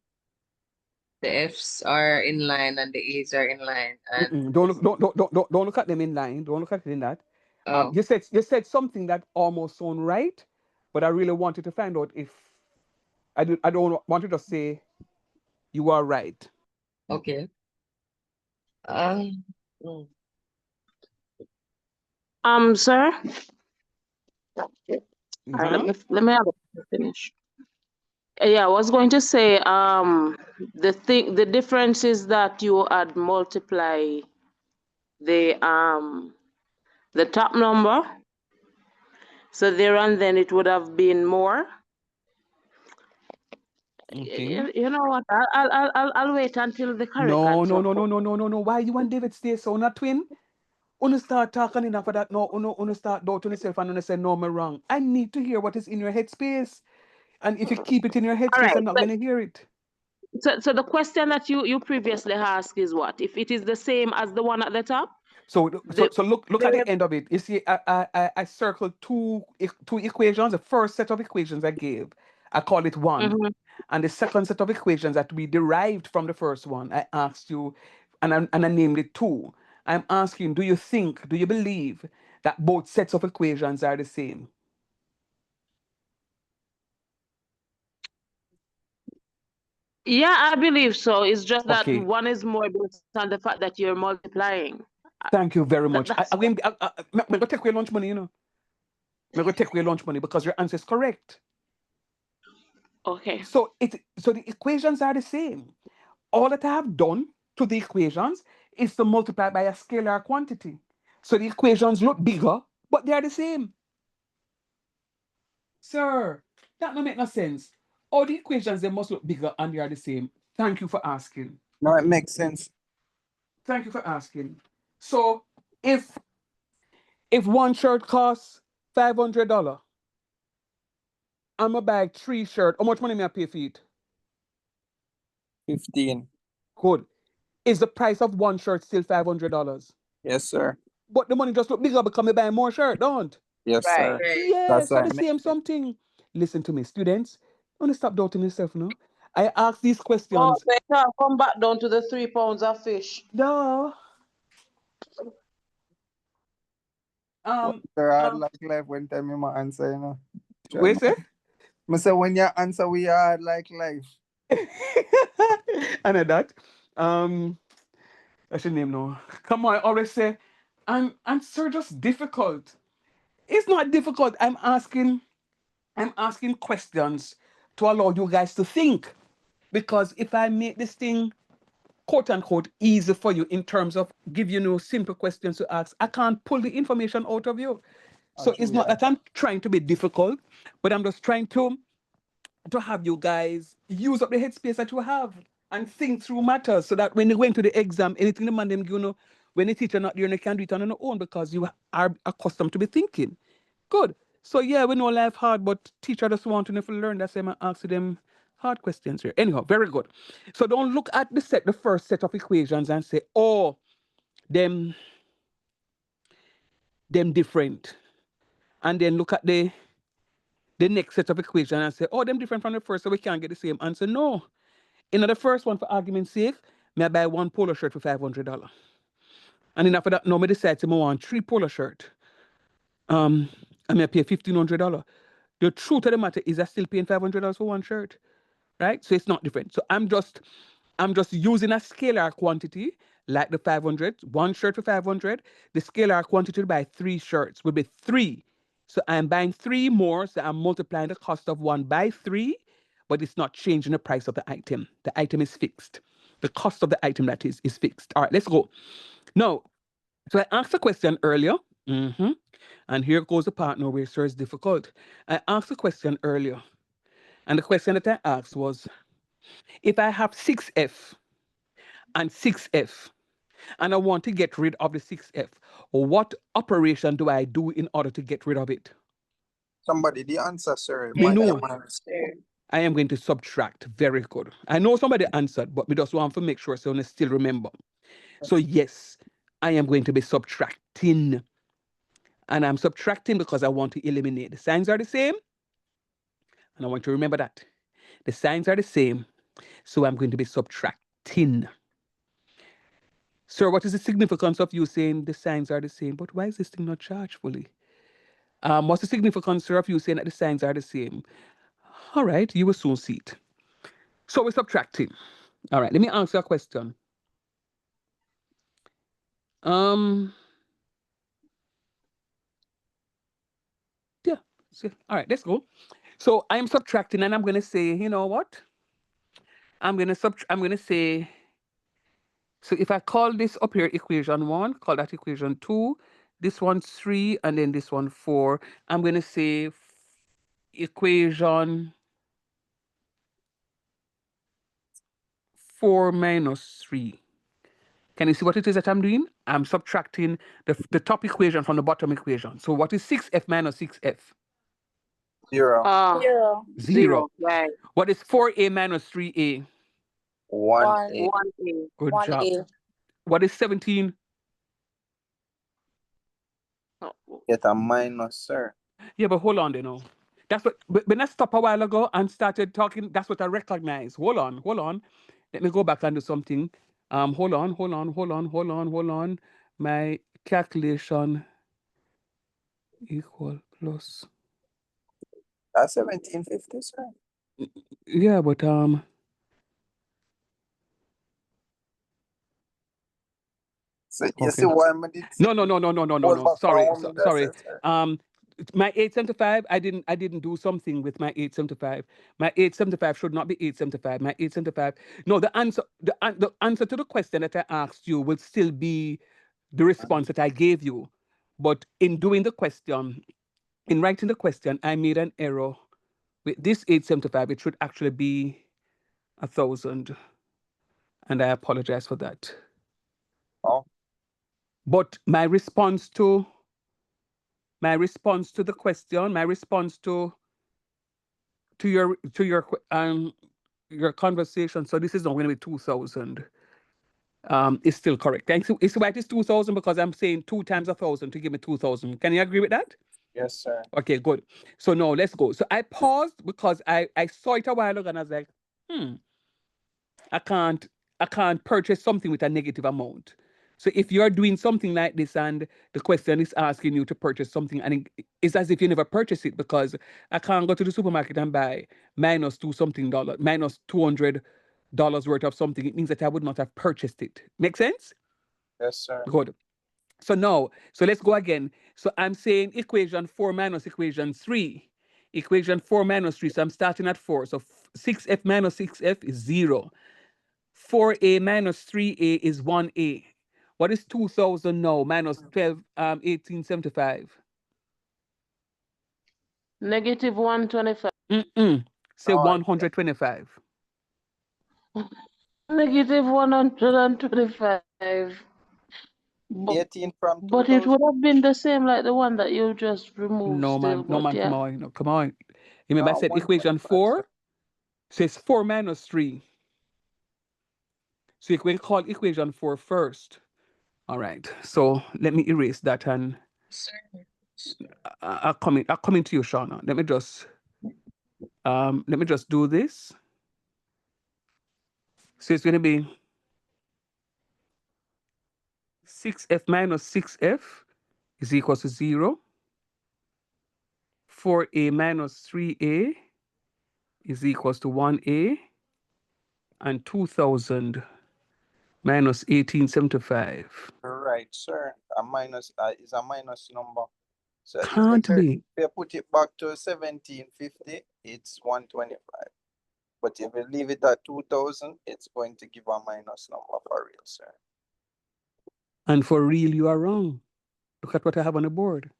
the F's are in line and the A's are in line, and Mm-mm. Don't look at them in line. Don't look at it in that. oh, You said something that almost sound right, but I really wanted to find out if I don't want you to say you are right. okay. Um, hmm. Sir. All right, Uh-huh. let me have a finish. Yeah, I was going to say, the difference is that you add multiply the top number. So there and then it would have been more. Okay. You know what? I'll wait until the correct No, answer no, no, no, comes. no, no, no, no. Why you and David stay so not twin? Uno start talking enough of that. No, uno start doubting yourself and uno say, no, me wrong. I need to hear what is in your headspace. And if you keep it in your All headspace, right. I'm not gonna hear it. So the question that you previously asked is what? If it is the same as the one at the top, So look at the the end of it. You see, I circled two equations. The first set of equations I gave, I call it one, Mhm. and the second set of equations that we derived from the first one, I asked you, and I named it two. I'm asking, do you believe that both sets of equations are the same? Yeah, I believe so. It's just that Okay, one is more based on the fact that you're multiplying. thank you very much. That's I'm going to take away lunch money, I'm going to take away lunch money because your answer is correct. okay. So the equations are the same. All that I have done to the equations is to multiply by a scalar quantity. So the equations look bigger, but they are the same. Sir, that don't make no sense. All the equations, they must look bigger and they are the same. Thank you for asking. No, it makes sense. Thank you for asking. So if one shirt costs $500, I'm gonna buy 3 shirts. How much money may I pay for it? 15. Good. Is the price of one shirt still $500? Yes, sir. But the money just look bigger because I buy more shirt, don't? Yes, Right. sir. Right. Yes, That's so why the it makes same sense. something. Listen to me, students. Don't stop doubting yourself, no? I ask these Oh, questions. they can't come back down to the 3 pounds of fish. No. Sir, hard like life when time you ma answer, you know. Wait, say? Me say when you answer, we hard like life. I know that. I should name no. Come on, I always say, I'm sir just difficult. It's not difficult. I'm asking questions to allow you guys to think. Because if I make this thing quote unquote easy for you in terms of give you no simple questions to ask, I can't pull the information out of you. So it's Actually, not yeah. that I'm trying to be difficult, but I'm just trying to have you guys use up the headspace that you have and think through matters so that when you go into the exam, anything the man them you know, when the teacher not there, you can do it on your own because you are accustomed to be thinking. Good. So yeah, we know life hard, but teacher just want to know if you learn. That's why I'm asking them hard questions here. Anyhow, very good. So don't look at the first set of equations and say, oh, them different. And then look at the next set of equations and say, oh, them different from the first, so we can't get the same answer. No. In the first one, for argument's sake, may I buy one polo shirt for $500. And then after that, now I decide to want 3 polo shirt. I may pay $1,500. The truth of the matter is I still paying $500 for one shirt. Right? So it's not different. So I'm just using a scalar quantity like the 500, one shirt for 500. The scalar quantity to buy 3 shirts will be 3. So I'm buying 3 more. So I'm multiplying the cost of one by 3, but it's not changing the price of the item. The item is fixed. The cost of the item that is fixed. All right, let's go. Now, so I asked a question earlier. And here goes the part now where sir is difficult. I asked a question earlier. And the question that I asked was, if I have 6F and 6F, and I want to get rid of the 6F, what operation do I do in order to get rid of it? Somebody, the answer, sir. Me Mind your know. manners. I am going to subtract. Very good. I know somebody answered, but we just want to make sure so you still remember. So yes, I am going to be subtracting. And I'm subtracting because I want to eliminate. The signs are the same. And I want you to remember that. The signs are the same. So I'm going to be subtracting. Sir, what is the significance of you saying the signs are the same? But why is this thing not charged fully? What's the significance, sir, of you saying that the signs are the same? All right, you will soon see it. So we're subtracting. All right, let me answer a question. Yeah. So, all right, let's go. So I'm subtracting, and I'm going to say, you know what? I'm going to say. So if I call this up here equation 1, call that equation 2, this one 3, and then this one 4, I'm going to say equation 4 minus 3. Can you see what it is that I'm doing? I'm subtracting the top equation from the bottom equation. So what is 6F minus 6F? 0. Zero. 0. Right. What is 4A minus 3A? 1 One. 8. 1A. Good One job. A. What is 17? Oh, Get a minus, sir. Yeah, but hold on there now. That's what when I stopped a while ago and started talking, that's what I recognized. Hold on. Let me go back and do something. Hold on. My calculation equal plus. That's 1750, sir. Yeah, but So you okay. see why I did No. hold back Sorry, from what sorry. sir. My 875, I didn't do something with my 875. My 875 should not be 875. My 875. No, the answer to the question that I asked you will still be the response that I gave you. But in doing the question, in writing the question, I made an error. With this 875, it should actually be 1,000. And I apologize for that. Oh, But my response to the question, my response to your conversation. So this is not going to be 2,000. Is still correct. Thanks. It's why it is 2,000 because I'm saying 2 times 1,000 to give me 2,000. Can you agree with that? yes, sir. Okay, good. So now let's go. So I paused because I saw it a while ago and I was like, I can't purchase something with a negative amount. So if you're doing something like this and the question is asking you to purchase something, and it's as if you never purchased it, because I can't go to the supermarket and buy minus two something dollar, minus $200 worth of something. It means that I would not have purchased it. Make sense? Yes, sir. Good. So now, so let's go again. So I'm saying equation 4 minus equation 3. Equation 4 minus 3. So I'm starting at 4. So 6f minus 6f is 0. 4a minus 3a is 1a. What is 2000 now minus 1875? Negative 125. Say Oh, 125. Negative 125. But, 18 from but it 2000. would have been the same like the one that you just removed No still. man, no But man, come yeah. on, no, come on. Remember I said equation 125, sir. 4 says 4 minus 3. So you can call equation 4 first. All right. So let me erase that, and Sir. I'll come into you, Shauna. Let me just do this. So it's going to be 6f minus 6f is equal to 0. 4a minus 3a is equals to 1a. And 2000 minus 1875. Right, sir. A minus is a minus number. So if Can't be. you put it back to 1750, it's 125. But if you leave it at 2000, it's going to give a minus number for real, sir. And for real, you are wrong. Look at what I have on the board.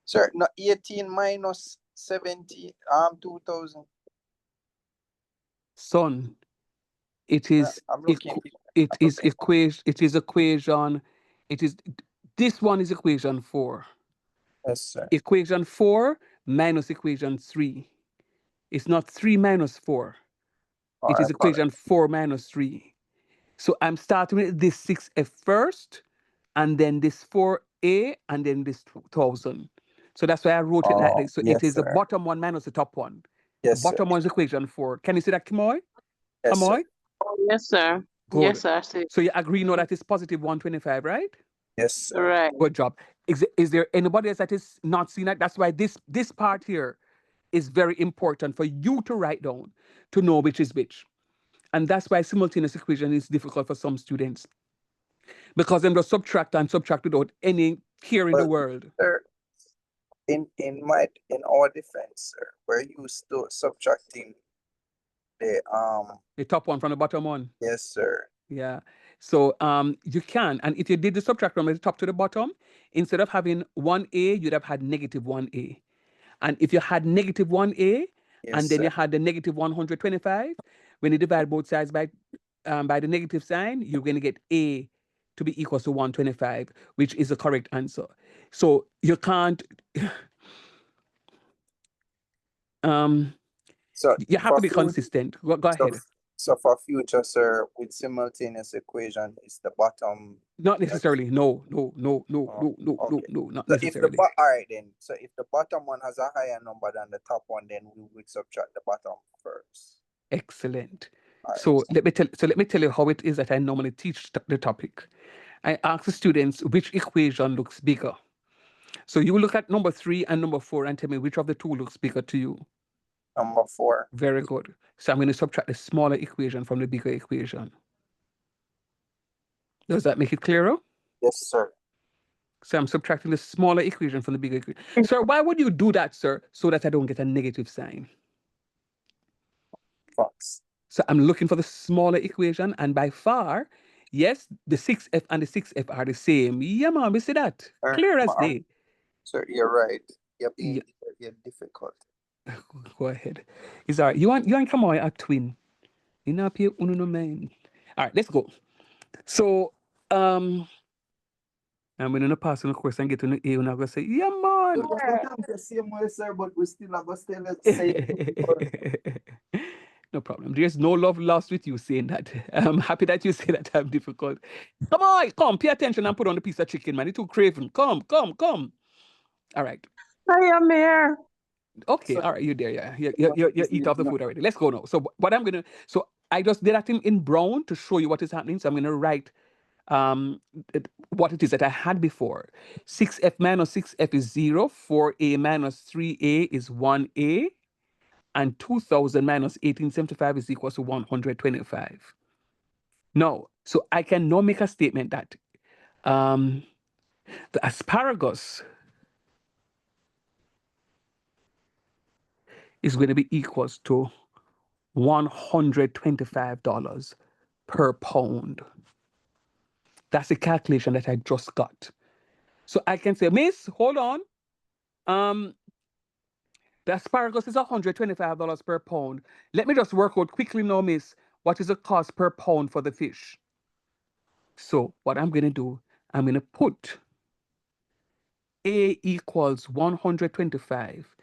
Sir, no, 18 minus 17, 2000. Son, it is I'm looking. it is equation. It is this one is equation 4. Yes, sir. Equation 4 minus equation 3. It's not 3 minus 4. It is equation 4 minus 3. So I'm starting with this 6f first, and then this 4a, and then this 2000. So that's why I wrote it like this. So yes, it is the sir. bottom one minus the top one. Yes, The bottom sir. one is equation 4. Can you see that, Kimoy? Yes, sir. Kimoy? Oh, yes, sir. Good. Yes, sir. I see. So you agree now that it's positive 125, right? Yes, sir. Right. Good job. Is there anybody else that is not seeing that? That's why this part here is very important for you to write down to know which is which. And that's why simultaneous equation is difficult for some students, because them just subtract and subtract without any care in the world. Sir, in our defense, sir, we're used to subtracting the top one from the bottom one. Yes, sir. Yeah. So you can, and if you did the subtract from the top to the bottom, instead of having 1a, you'd have had negative 1a. And if you had negative 1a, and then you had the negative 125, when you divide both sides by the negative sign, you're going to get a to be equal to 125, which is the correct answer. So you can't. So you have to be consistent. Go ahead. So for future, sir, with simultaneous equation, is the bottom. Not necessarily. No, not necessarily. All right then. So if the bottom one has a higher number than the top one, then we would subtract the bottom first. Excellent. So let me tell you how it is that I normally teach the topic. I ask the students which equation looks bigger. So you look at number 3 and number 4 and tell me which of the two looks bigger to you. Number 4. Very good. So I'm going to subtract the smaller equation from the bigger equation. Does that make it clearer? Yes, sir. So I'm subtracting the smaller equation from the bigger equation. Sir, why would you do that, sir? So that I don't get a negative sign. Fox. So I'm looking for the smaller equation, and by far, yes, the 6f and the 6f are the same. Yeah, mom, you see that? Clear as day. Sir, you're right. You're difficult. Go ahead. It's all right. You want come on a twin. You know, no man. All right, let's go. So I'm gonna pass on the course and get to the A, and I'm gonna say, yeah, man. Same way, sir, but we still have to say. No problem. There's no love lost with you saying that. I'm happy that you say that I'm difficult. Come, pay attention and put on the piece of chicken, man. It's too craven. Come. All right. I am here. Okay, So all right, you're there. Yeah, but you eat off the food already. Let's go now. So what I'm gonna, so I just did that in brown to show you what is happening. So I'm gonna write um what it is that I had before. 6f minus 6f is 0. 4a minus 3a is 1a, and 2000 minus 1875 is equal to 125. Now, so I can now make a statement that um the asparagus is going to be equals to $125 per pound. That's the calculation that I just got. So I can say, Miss, hold on. Um, the asparagus is $125 per pound. Let me just work out quickly now, Miss, what is the cost per pound for the fish? So what I'm going to do, I'm going to put A equals 125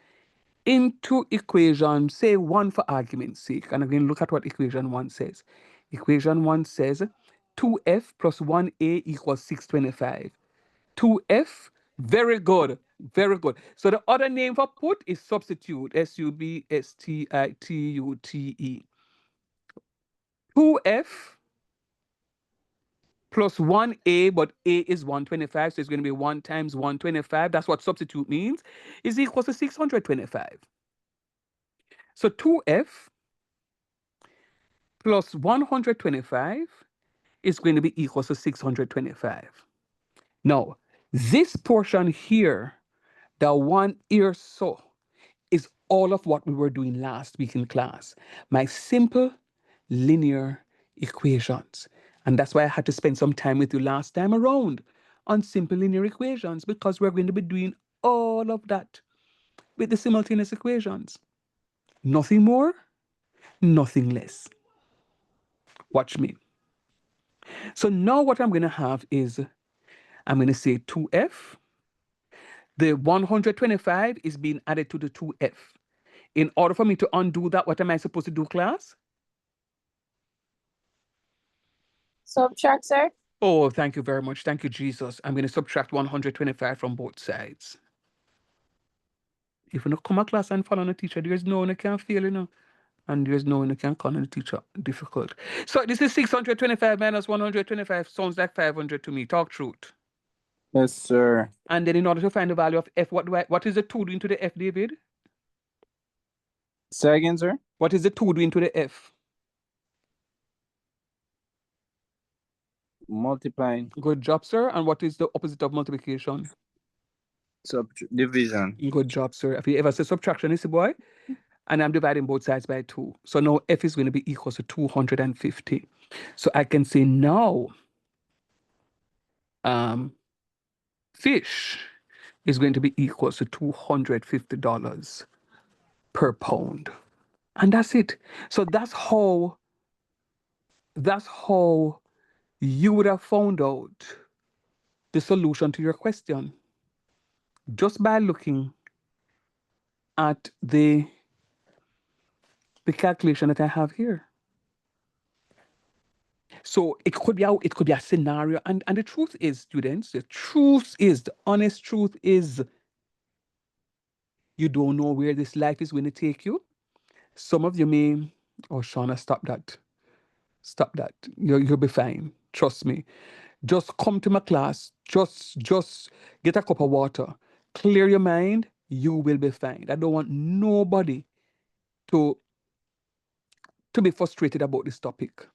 into equation, say 1 for argument's sake. And again, look at what equation 1 says. Equation 1 says 2f plus 1a equals 625. 2f, very good, very good. So the other name for put is substitute, substitute. 2f plus 1a, but a is 125, so it's going to be 1 times 125. That's what substitute means, is equals to 625. So 2f plus 125 is going to be equal to 625. Now, this portion here, the one here so, is all of what we were doing last week in class. My simple linear equations. And that's why I had to spend some time with you last time around on simple linear equations, because we're going to be doing all of that with the simultaneous equations. Nothing more, nothing less. Watch me. So now what I'm going to have is, I'm going to say 2f. The 125 is being added to the 2f. In order for me to undo that, what am I supposed to do, class? Subtract, sir. Oh, thank you very much. Thank you, Jesus. I'm going to subtract 125 from both sides. If you don't come to class and follow the teacher, there's no one who can fail, you know. And there's no one who can call the teacher difficult. So this is 625 minus 125. Sounds like 500 to me. Talk truth. yes, sir. And then in order to find the value of f, what is the 2 doing to the f, David? Say again, sir. What is the 2 doing to the f? Multiplying. Good job, sir. And what is the opposite of multiplication? Division. Good job, sir. Have you ever said subtraction, is the boy? And I'm dividing both sides by 2. So now f is going to be equal to 250. So I can say now fish is going to be equal to $250 per pound. And that's it. So that's how you would have found out the solution to your question, just by looking at the calculation that I have here. So it could be a scenario, and the truth is, students, the honest truth is, you don't know where this life is going to take you. Some of you may, oh Shauna, stop that. Stop that. You'll be fine. Trust me. Just come to my class. Just get a cup of water. Clear your mind. You will be fine. I don't want nobody to be frustrated about this topic.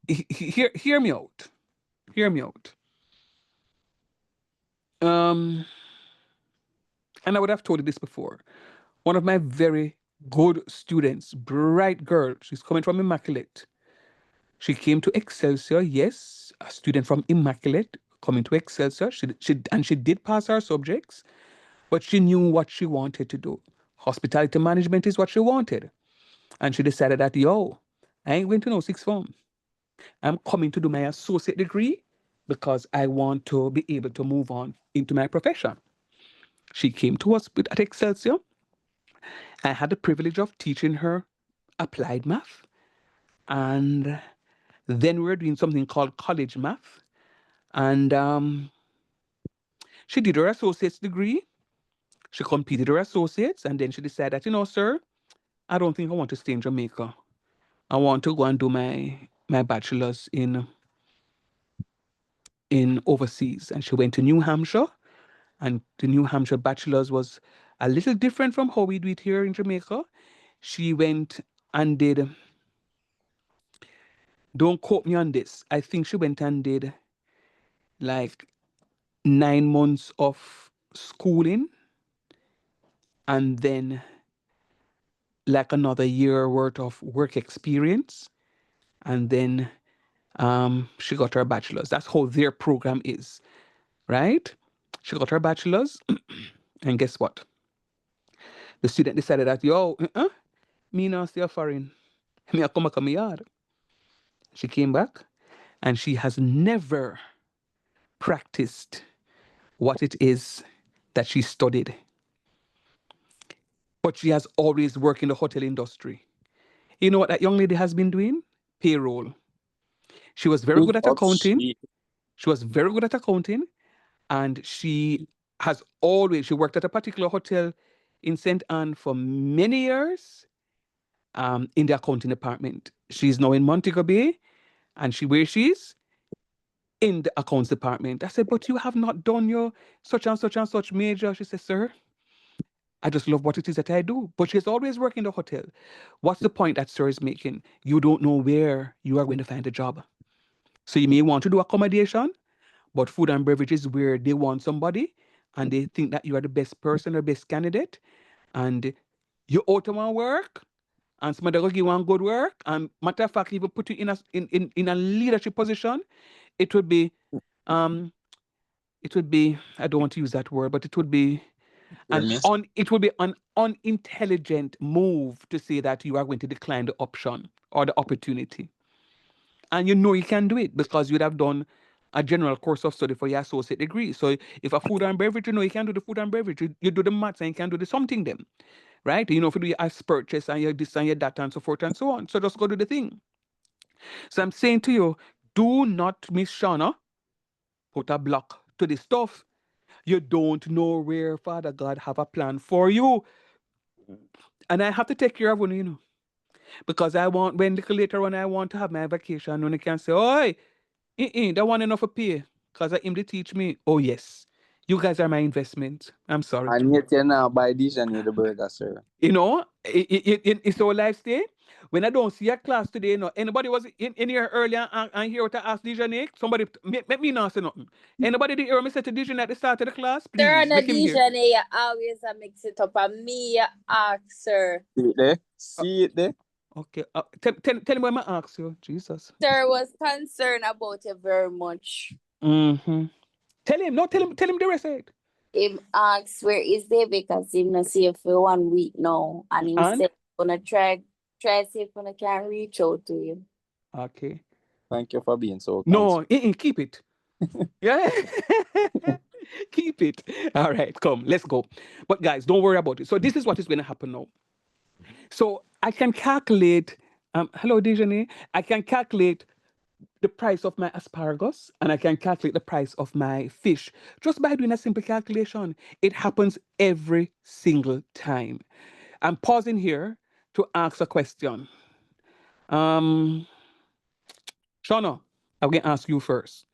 Hear me out. Hear me out. And I would have told you this before. One of my very good students, bright girl, she's coming from Immaculate. She came to Excelsior, yes, a student from Immaculate coming to Excelsior. She did pass her subjects, but she knew what she wanted to do. Hospitality management is what she wanted. And she decided that, yo, I ain't going to no sixth form. I'm coming to do my associate degree because I want to be able to move on into my profession. She came to us at Excelsior. I had the privilege of teaching her applied math. And then we were doing something called college math. And she did her associate's degree. She completed her associates, and then she decided that, sir, I don't think I want to stay in Jamaica. I want to go and do my bachelor's in overseas. And she went to New Hampshire, and the New Hampshire bachelor's was a little different from how we do it here in Jamaica. She went and did, don't quote me on this, I think she went and did like 9 months of schooling and then like another year worth of work experience. And then she got her bachelor's. That's how their program is, right? She got her bachelor's. And guess what? The student decided that, yo, me not stay foreign. Me a come back to my yard. She came back and she has never practiced what it is that she studied. But she has always worked in the hotel industry. You know what that young lady has been doing? Payroll. She was very Big good at up accounting. she. She was very good at accounting. And she has always, she worked at a particular hotel in St. Anne for many years in the accounting department. She's now in Montego Bay, and where she is in the accounts department. I said, but you have not done your such and such and such major. She said, sir, I just love what it is that I do. But she's always working in the hotel. What's the point that sir is making? You don't know where you are going to find a job. So you may want to do accommodation, but food and beverage is where they want somebody and they think that you are the best person or best candidate. And you out to want work and somebody will give you one good work. And matter of fact, even put you in a leadership position, it would be um I don't want to use that word, but Remiss. it would be an unintelligent move to say that you are going to decline the option or the opportunity. And you can do it because you'd have done a general course of study for your associate degree. So if a food and beverage, you can do the food and beverage. You do the maths and you can do the something them, right? If you do your as purchase and your this and your that and so forth and so on. So just go do the thing. So I'm saying to you, do not, Miss Shauna, put a block to this stuff. You don't know where Father God have a plan for you. And I have to take care of one, because I want, when little later on, I want to have my vacation, when I can say, oh, that one enough for pay, because I him to teach me. Oh, yes. You guys are my investment. I'm sorry. And yet you now buy this and the burger, sir. It's our lifestyle. When I don't see a class today, anybody was in here earlier and here to ask Dijon, somebody make me not say nothing. Anybody did hear me say to Dijon at the start of the class? Sir, Please, make him hear. Nadija, you always a mix it up. And me, you ask, sir. See it there? See it there? Okay. Tell me when I ask you. Jesus. Sir was concerned about you very much. Mm-hmm. Tell him the rest of it. Him asks where is they because him not see you for 1 week now. And him And? said gonna try see if I can reach out to you. Okay. Thank you for being so No, concerned. keep it. Yeah. Keep it. All right, come, let's go. But guys, don't worry about it. So this is what is going to happen now. So I can calculate, hello, Dejane. I can calculate the price of my asparagus and I can calculate the price of my fish just by doing a simple calculation. It happens every single time. I'm pausing here to ask a question. Shauna, I'm going to ask you first.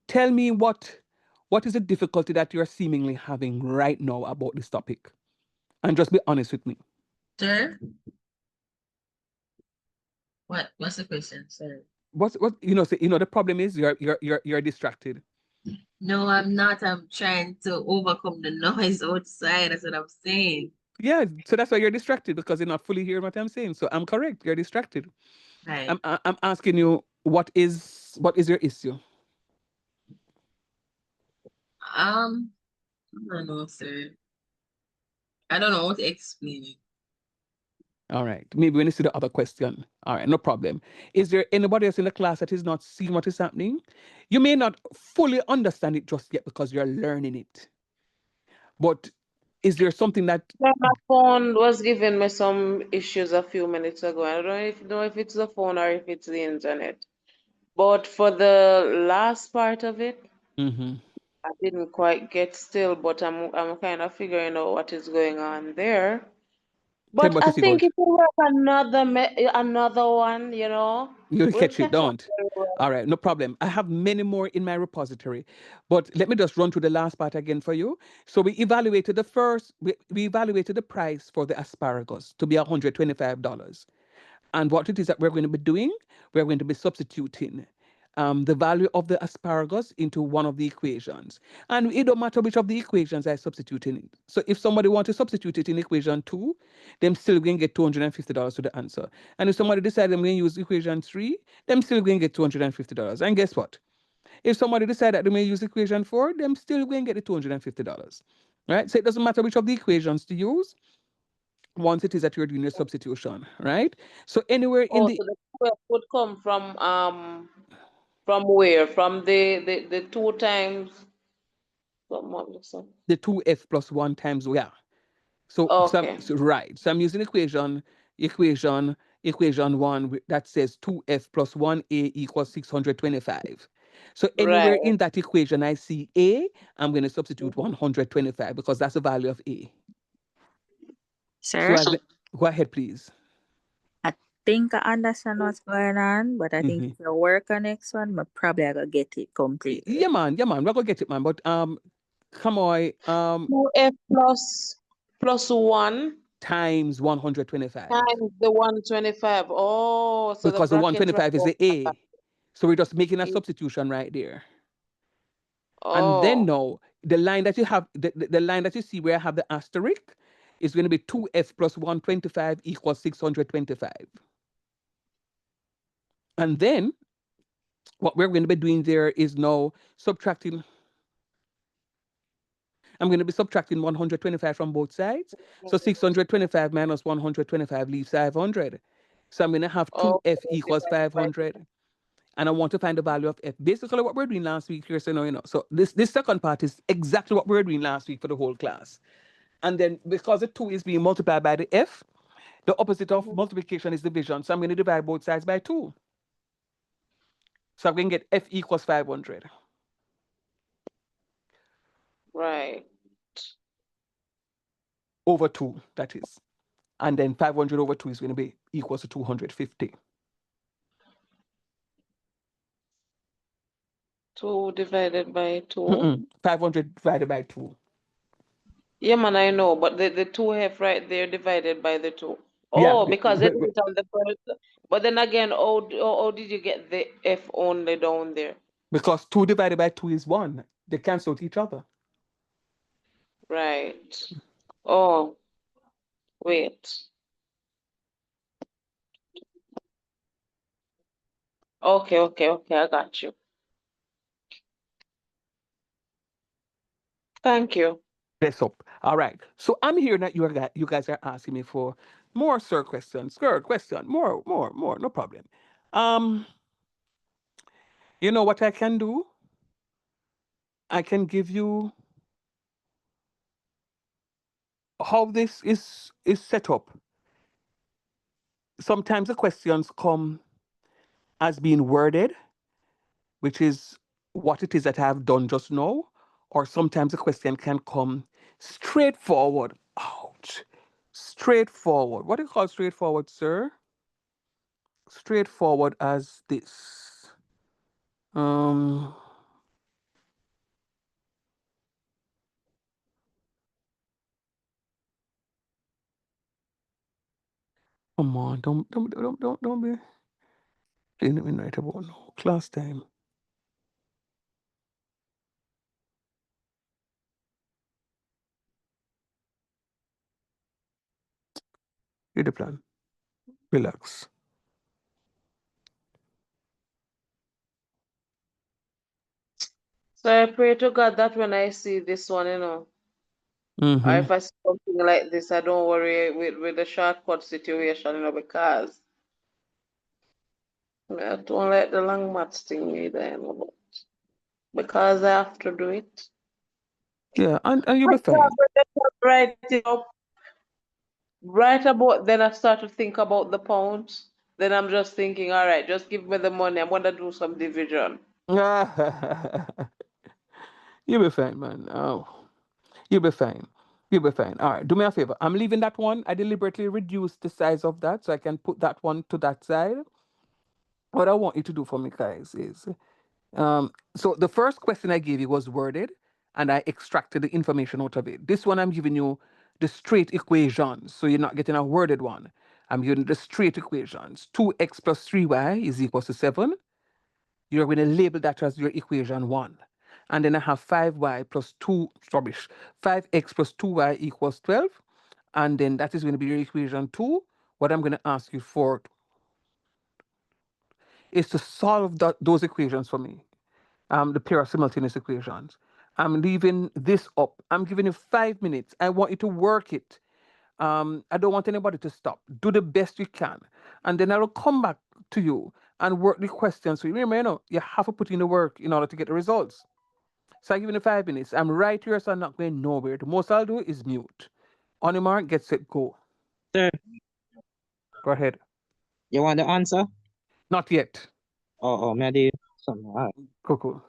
Tell me what is the difficulty that you're seemingly having right now about this topic? And just be honest with me. Sir? What's the question, sir? What the problem is you're distracted. No, I'm not. I'm trying to overcome the noise outside. That's what I'm saying. Yeah, so that's why you're distracted because you're not fully hearing what I'm saying. So I'm correct. You're distracted. Right. I'm asking you what is your issue? I don't know, sir. I don't know how to explain it. All right. Maybe when you see the other question. All right, no problem. Is there anybody else in the class that is not seeing what is happening? You may not fully understand it just yet because you're learning it. But is there something that My phone was giving me some issues a few minutes ago. I don't know if it's the phone or if it's the internet. But for the last part of it, Mhm. I didn't quite get still, but I'm kind of figuring out what is going on there. Tell me But what I you figure think out. if we work another one, You'll we'll catch it, catch up don't? very well. All right, no problem. I have many more in my repository, but let me just run through the last part again for you. So we evaluated we evaluated the price for the asparagus to be $125. And what it is that we're going to be doing, we're going to be substituting the value of the asparagus into one of the equations. And it don't matter which of the equations I substitute in it. So if somebody wants to substitute it in equation 2, them still going to get $250 to the answer. And if somebody decides I'm going to use equation 3, them still going to get $250. And guess what? If somebody decides that they may use equation 4, them still going to get the $250. Right? So it doesn't matter which of the equations to use once it is that you're doing your substitution, right? So anywhere in Oh, the so the 12 would come from where? From the 2 times the 2f plus 1 times, yeah. So Okay. right. So I'm using equation 1 that says 2f plus 1a equals 625. So anywhere Right. in that equation I see a, I'm going to substitute 125 because that's the value of a. Sir, Go ahead, please. I think I understand what's going on, but I think if you work on next one, I probably I gonna get it completely. Yeah, man. We're gonna get it, man. But come on, 2f plus 1 times 125. times the 125. Oh, so the Because the bracket right 125 is the over. A. So we're just making a substitution right there. And then Oh, now, the line that you have, the line that you see where I have the asterisk is going to be 2f plus 125 equals 625. And then what we're going to be doing there is now subtracting. I'm going to be subtracting 125 from both sides. So 625 minus 125 leaves 500. So I'm going to have 2f okay, equals divided by 500. And I want to find the value of f. Basically, what we're doing last week here, so you know. So this second part is exactly what we were doing last week for the whole class. And then because the 2 is being multiplied by the f, the opposite of multiplication is division. So I'm going to divide both sides by 2. So I'm going to get f equals 500. Right. Over 2, that is. And then 500 over 2 is going to be equals to 250. 2 divided by 2. 500 divided by 2. Yeah, man, I know, but the 2f right there divided by the 2. Yeah. Oh, because they did it on the first. But then again, how did you get the f only down there? Because 2 divided by 2 is 1. They cancel each other. Right. Oh, wait. Okay, I got you. Thank you. That's up. All right. So I'm hearing that you guys are asking me for more sir questions. Sir question. More. No problem. Um, you know what I can do? I can give you how this is set up. Sometimes the questions come as being worded, which is what it is that I have done just now, or sometimes the question can come straightforward. Ouch. Straightforward. What do you call straightforward, sir? Straightforward as this. Um, Come on, don't be playing me right about now. Class time. Read the plan. Relax. So I pray to God that when I see this one, or if I see something like this, I don't worry with the shortcut situation, because I don't like the long maths thing either, but because I have to do it. Yeah, and you'll be fine. Write it up. Right about then I start to think about the pounds. Then I'm just thinking, all right, just give me the money. I'm gonna do some division. You'll be fine, man. Oh, you'll be fine. You'll be fine. All right. Do me a favor. I'm leaving that one. I deliberately reduced the size of that so I can put that one to that side. What I want you to do for me, guys, is so the first question I gave you was worded, and I extracted the information out of it. This one I'm giving you the straight equations, so you're not getting a worded one. I'm giving you the straight equations. 2x plus 3y is equals to 7. You're going to label that as your equation 1. And then I have 5y plus 2, rubbish, 5x plus 2y equals 12. And then that is going to be your equation 2. What I'm going to ask you for is to solve those equations for me, the pair of simultaneous equations. I'm leaving this up. I'm giving you 5 minutes. I want you to work it. I don't want anybody to stop. Do the best you can. And then I will come back to you and work the questions. So remember, you have to put in the work in order to get the results. So I give you 5 minutes. I'm right here, so I'm not going nowhere. The most I'll do is mute. On your mark, get set, go. Sir, Go ahead. you want the answer? Not yet. Oh, maybe something. All right. Cool, cool.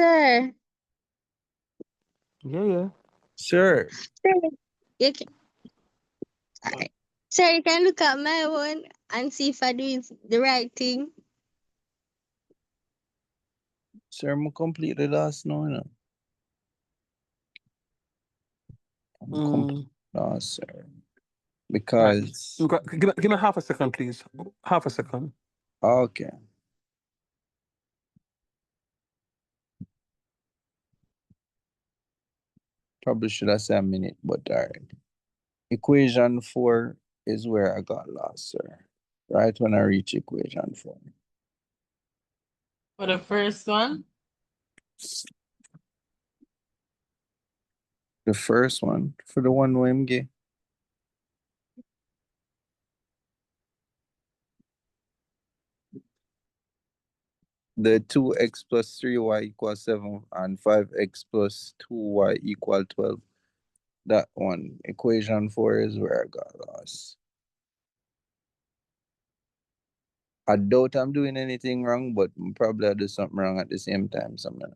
Sir, Yeah, yeah. Sir, sir, you can, alright. Sir, you can look at my one and see if I do the right thing. sir, I'm completely lost now, you know. I'm completely Mm. lost, sir. Right. Because Give me half a second, please. Half a second. okay, probably should have said a minute, but alright. Equation 4 is where I got lost, sir. Right when I reach equation 4. For the first one, The first one, for the one where I'm gay. The 2x plus 3y equals 7 and 5x plus 2y equal 12. That one, equation 4 is where I got lost. I doubt I'm doing anything wrong, but probably I do something wrong at the same time. Something.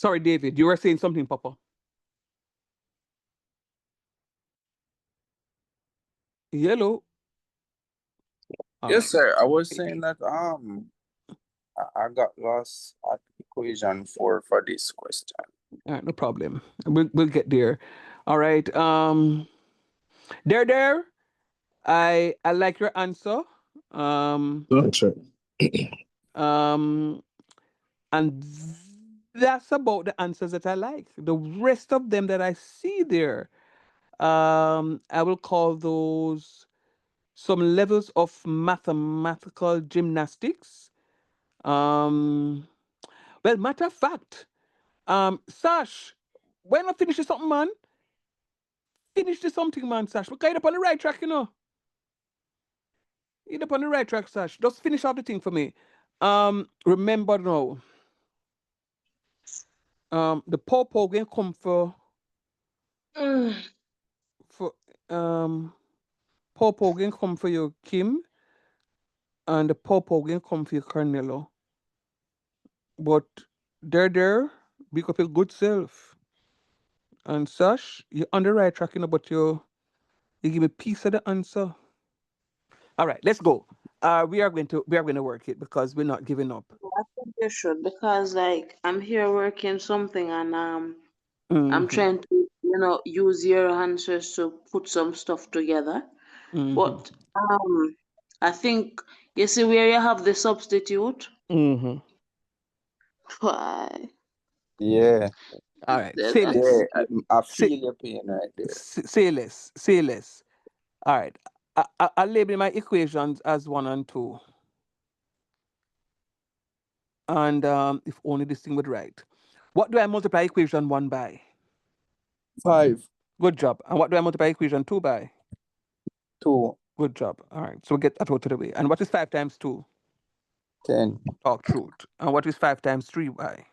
Sorry, David, you were saying something, Papa. Yellow. All Yes, right. sir. I was saying that I got lost at equation 4 for this question. All right, no problem. We'll get there. All right. There. I like your answer. Good, sir. Um, and that's about the answers that I like. The rest of them that I see there, I will call those some levels of mathematical gymnastics. Um, well, matter of fact, Sash, when I finish this something, man, finish this something, man, Sash. We're kind of on the right track, you know. You're up on the right track, Sash. Just finish off the thing for me. Remember now, the pawpaw can come Mm. for pawpaw can come for your Kim, and the pawpaw can come for your Carnelo. But there, be up your good self. And Sash, you're on the right track, you know, but you give me a piece of the answer. All right, let's go. We are going to work it because we're not giving up. I think you should because like I'm here working something and I'm Mm-hmm. trying to, use your answers to put some stuff together. Mm-hmm. But I think you see where you have the substitute. Mm-hmm. Why? Yeah, All right. That- Say that's- less. yeah. I Say, feel your pain right there. say less. Say less. All right. I'll label my equations as 1 and 2. And if only this thing would right. What do I multiply equation 1 by? 5, Good job. And what do I multiply equation 2 by? 2, Good job. All right. So we get that out of the way. And what is 5 times 2? 10, Talk truth. And what is 5 times 3 by?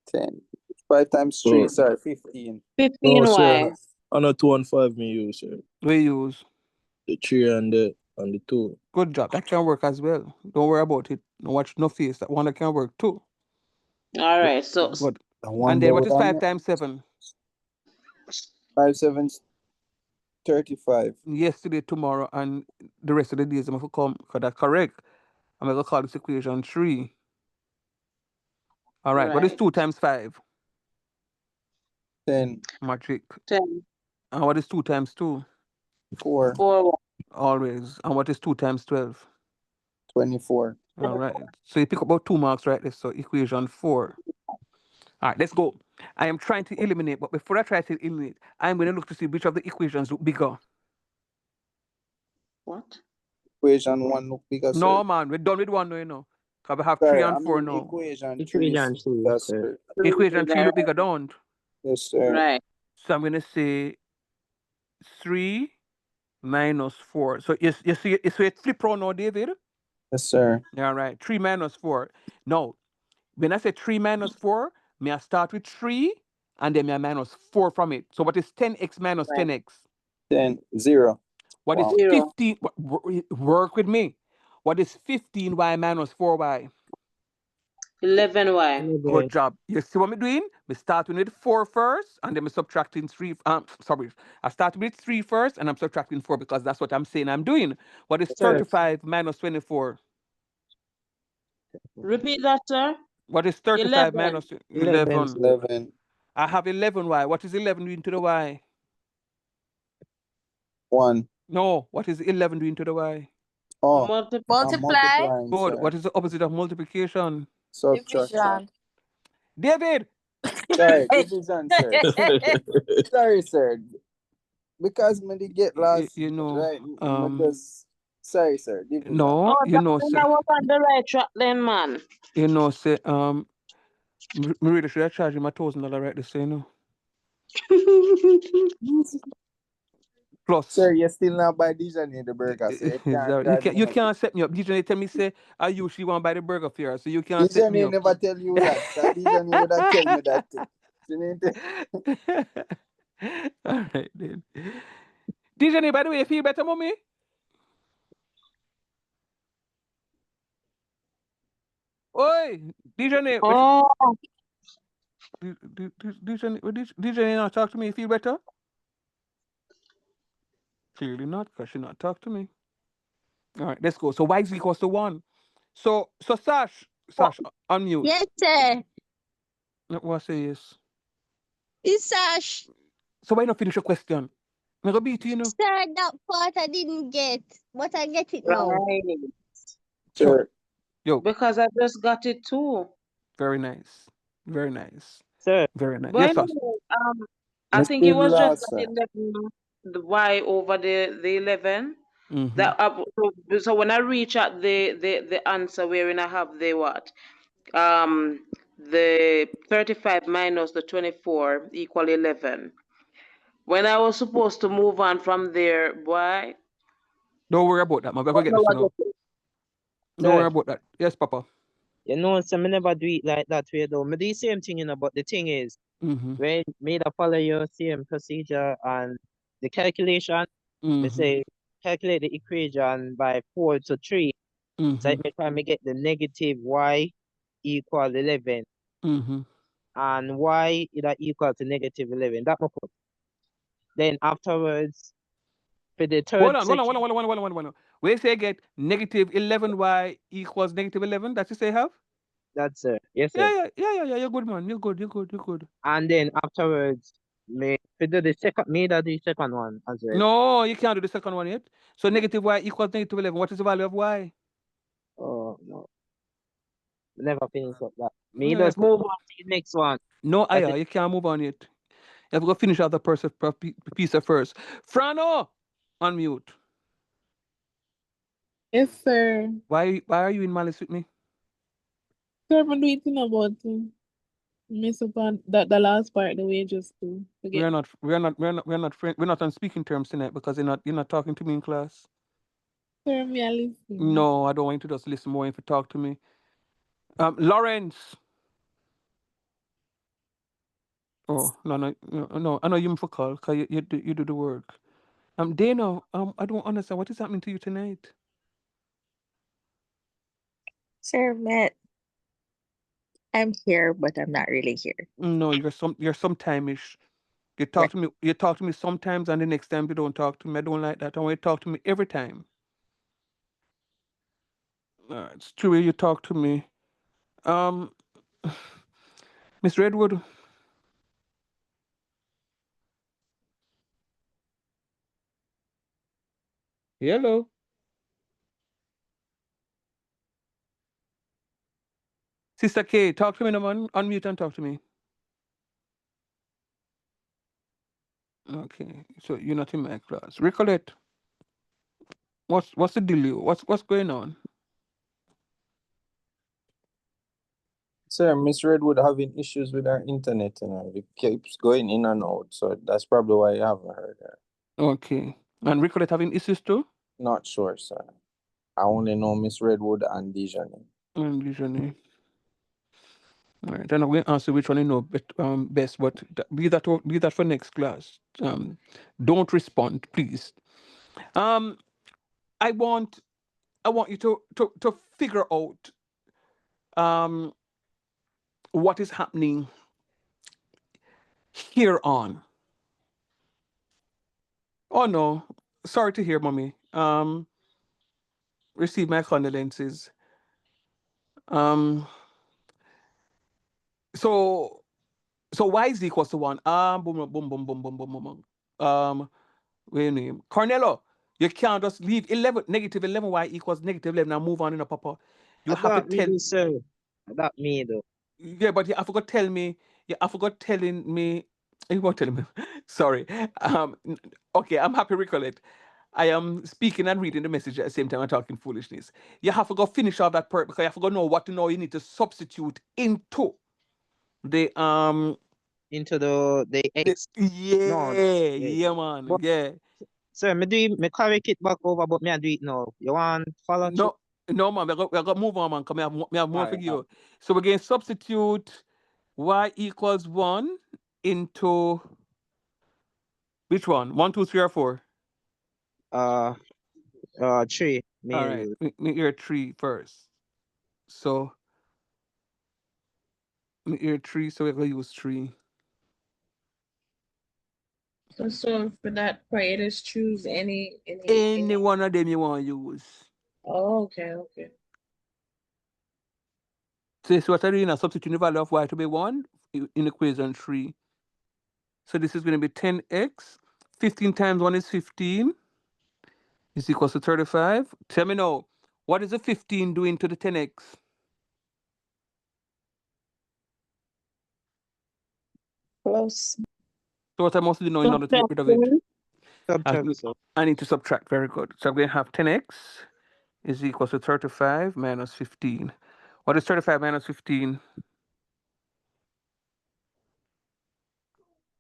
10. 5 times 3, So, sorry, 15. 15 no, sir. why? On a 2 and 5, me use, sir. We use. The 3 and the 2. Good job. That can work as well. Don't worry about it. No watch no face. That one that can work too. All right. So Good. The one And then there what with is 5 that times 7? 5, 7, 35. Yesterday, tomorrow, and the rest of the days I'm going to come because that's correct. I'm going to call this equation 3. All right. What is right. 2 times 5? 10, Matric. 10, And what is 2 times 2? 4, 4, Always. And what is 2 times 12? 24. All right. So you pick up about 2 marks right there. So equation 4. All right, let's go. I am trying to eliminate, but before I try to eliminate, I'm going to look to see which of the equations look bigger. what? Equation 1 look bigger, sir. No, man, we're done with 1 now, you know. Because we have 3 Sorry, I and 4 mean now. equation 3 is Equation 3, bigger, sir. sir. Equation 3 Right. look bigger, don't? Yes, sir. Right. So I'm going to say 3 minus 4. So you see it flip around now, David? Yes, sir. Yeah, right. 3 minus 4. Now, when I say 3 minus 4, may I start with 3 and then may I minus 4 from it. So what is 10x minus Right. 10x? 10, 0. What is Wow. 0. 15? Work with me. What is 15y minus 4y? 11y. Good 11. job. You see what I'm doing? We starting with 4 first, and then we're subtracting 3. Sorry. I started with 3 first, and I'm subtracting 4 because that's what I'm saying I'm doing. What is Sir, 35 minus 24? Repeat that, sir. What is 35 11. minus 11, 11? sir. 11, I have 11y. What is 11 doing to the y? 1. No. What is 11 doing to the y? Oh, Multiple. I'm Multiply. multiplying, Good. sir. What is the opposite of multiplication? Subtraction. Division. David! Sorry, division, sir. Sorry, sir. Because me did get lost, You know, right? Me just, sorry, sir. Division. no, Oh, that's when I was on the right track then, man. say, me really should have charged him $1,000 right this, you know. Plus, Sir, you still not buy Dijon in the burger, so you can't you charge me you nothing. can't set me up. DJ tell me say, are you she want to buy the burger for her, so you can't set Dijon me up. never tell you that. That Dijon would have tell me that too. She need to- All right then. DJ, by the way, you feel better, mommy? Oi, DJ, Oh, DJ not talk to me? You feel better? Clearly not, because she not talk to me. All right, let's go. So y is equals to 1. So Sash, unmute. Yes, sir. What say yes? It's Sash. So why not finish your question? I'm gonna beat you, you know. Sir, that part I didn't get, but I get it now. Right. So, Sir, yo, Because I just got it too. very nice. Very nice. Sir, Very nice. But Yes, Sash. anyway, I Miss think it Did was just last, that sir. 11, the y over the 11. Mm-hmm. That so when I reach at the answer wherein I have the what? The 35 minus the 24 equal 11. When I was supposed to move on from there, why? Don't worry about that, man. We're But gonna get no, this, you I know. get it. Don't worry sir, about that. Yes, Papa. you know, so me never do it like that way though. Me do the same thing, you know, but the thing is, Mm-hmm. when me da follow your same procedure and the calculation, me Mm-hmm. say calculate the equation by 4 to 3. So Mm-hmm. it me try me get the negative y equal 11 Mm-hmm. and y is that equal to negative 11. That me put. Then afterwards, for the Hold third on, hold on, hold section, on, hold on, hold on, hold on, hold on. We say get negative 11y equals negative 11. That's what you say have? that's sir. Yes, Yeah, sir. yeah. You're good, man. You're good. You're good. You're good. And then afterwards, me for do the second me that the second one as well. No, you can't do the second one yet. So negative y equals negative 11. What is the value of y? Oh no, never finish up that. Me Yeah, just move on to the next one. no, That is you can't move on yet. You have to go finish out the piece first. Frano, unmute. Yes, sir. Why are you in malice with me? Sir, I'm doing thing about miss upon that the last part the way you just do. Forget that. We're not on speaking terms tonight because you're not talking to me in class. Sir, me I listen. No, I don't want you to just listen more if you talk to me. Lawrence. Oh, no. I know you for call because you do the work. Dana, I don't understand what is happening to you tonight. Sir Matt, I'm here, but I'm not really here. No, you're sometime-ish. Right. You talk to me sometimes and the next time you don't talk to me. I don't like that. I want you to talk to me every time. It's true you talk to me. Um Miss Redwood, hello. Sister K, talk to me, no man. Unmute and talk to me. Okay, so you're not in my class. Recollect. What's the deal? What's going on? Sir, Miss Redwood having issues with her internet, you know. It keeps going in and out, so that's probably why you haven't heard her. Okay. And Recollect having issues too? Not sure, sir. I only know Miss Redwood and Dijon. Usually. All right. Then I'm going to answer which one you know best, but be that for next class. Don't respond, please. Um, I want you to figure out um what is happening here on. Oh no, sorry to hear, mommy. Receive my condolences. Um, so y is equals to 1. Boom, boom, boom, boom, boom, boom, boom, boom. What's your name? Cornello. You can't just leave 11 negative 11y equals negative 11 and move on in a papa. You have to That me tell. do, sir. That me do. Yeah, but you have to go tell me. You have to go telling me. You won't tell me. Sorry. Okay, I'm happy recollect. I am speaking and reading the message at the same time I'm talking foolishness. You have to go finish off that part because you have to go know what to know you need to substitute into the Into the X. No, yeah. yeah man. But Yeah. sir, me do it, me carry it back over, but me I do it now. You want follow through? No, no man, we got move on, man. Come here, have more for Alright, you. So we're going to substitute y equals 1 into which one? 1, 2, 3, or 4? uh, 3. All Me right, use. we hear 3 first. So Me hear 3, so we're going to use 3. So for that part, you just choose Any any. one of them you want to use. Oh, okay, okay. So this is what I do now. Substitute the value of y to be 1 in equation 3. So this is going to be 10x. 15 times 1 is 15. Is equals to 35. Tell me now, what is the 15 doing to the 10x? Plus. So what I must do now in order to get rid of it? Subtraction. I, Subtract, sir. I need to subtract. Very good. So I'm going to have 10x is equals to 35 minus 15. What is 35 minus 15?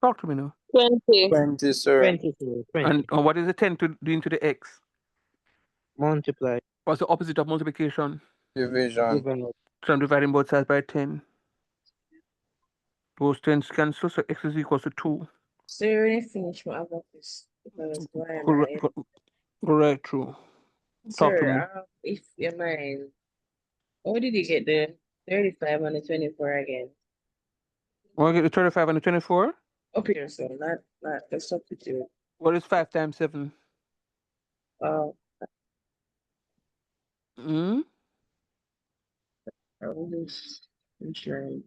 Talk to me now. 20. 20, sir. 20, sir. And 20. what is the 10 doing to the x? Multiply. What's the opposite of multiplication? Division. Dividend. So I'm dividing both sides by 10. Those 10s cancel, so x is equals to 2. So you already finished my office because why am Correct, I? correct, true. Talk to me. Sir, if you mind, how did you get the 35 and the 24 again? Want to get the 35 and the 24? Up here, so not the substitute. What is 5 times 7? Uh, Hmm? I was just ensuring.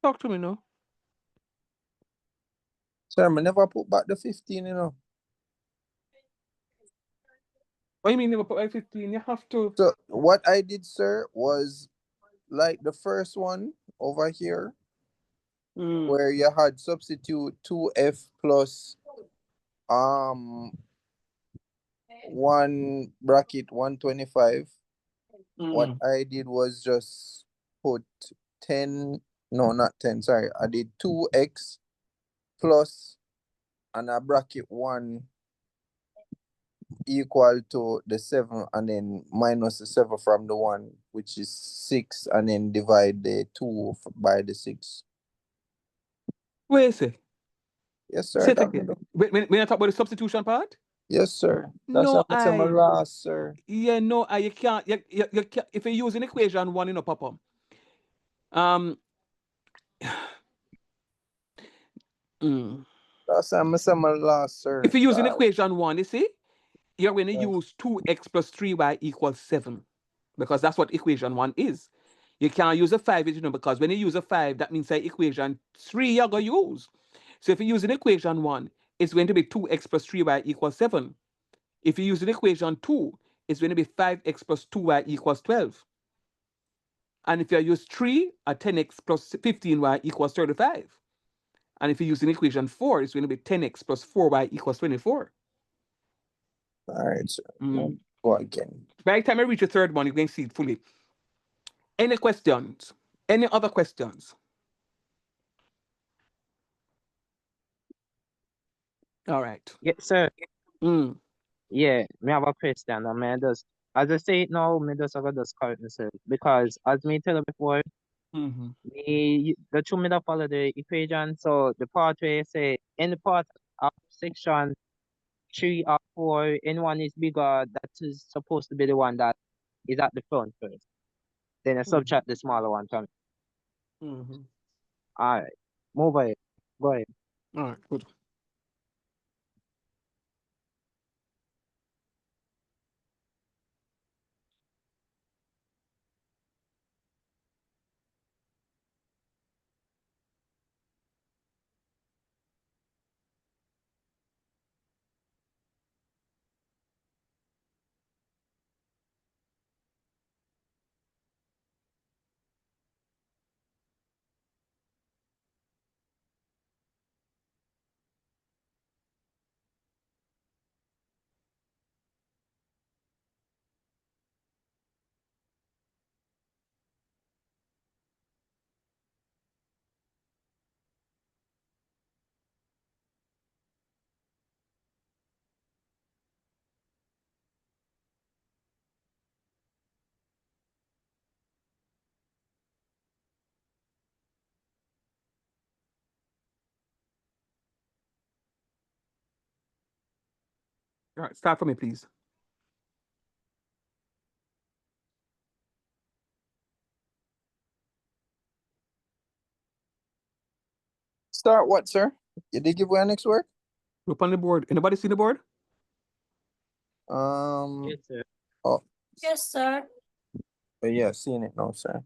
Talk to me now. Sir, I never put back the 15, you know. What do you mean never put by 15? You have to. So what I did, sir, was like the first one over here, where you had substitute 2f plus 1 bracket 125. What I did was just put 10, no, not 10, sorry. I did 2x plus and a bracket 1 equal to the 7 and then minus the 7 from the 1, which is 6, and then divide the 2 by the 6. Wait a sec. Yes, Say sir. it again. When I talk about the substitution part? Yes, sir. That's No, what I'm saying, my last, sir. Yeah, no, you can't. You can't. If you use an equation 1 in a papa. Um, mm. That's what I'm saying, my last, sir. If you use an equation 1, you see, you're going to use 2x plus 3y equals 7. Because that's what equation 1 is. You can't use a 5, because when you use a 5, that means that equation 3 you're going to use. So if you use an equation 1, it's going to be 2x plus 3y equals 7. If you use an equation 2, it's going to be 5x plus 2y equals 12. And if you use 3, 10x plus 15y equals 35. And if you use an equation 4, it's going to be 10x plus 4y equals 24. All right, sir. Go again. By the time I reach the third one, you can see it fully. Any questions? Any other questions? All right. Yes, sir. Mm. Yeah, me have a question. And me just, as I say it now, me just have to just correct myself. Because as me tell you before, Mm-hmm. the two me da follow the equation. So the part where you say any part of section 3 or 4, anyone is bigger, that is supposed to be the one that is at the front first. Then I subtract the smaller one from it. Mm-hmm. All right. Move ahead. Go ahead. All right, good. All right, start for me, please. start what, sir? You did give away our next work? Look on the board. Anybody see the board? Yes, sir. Oh, Yes, sir. yeah, seeing it now, sir.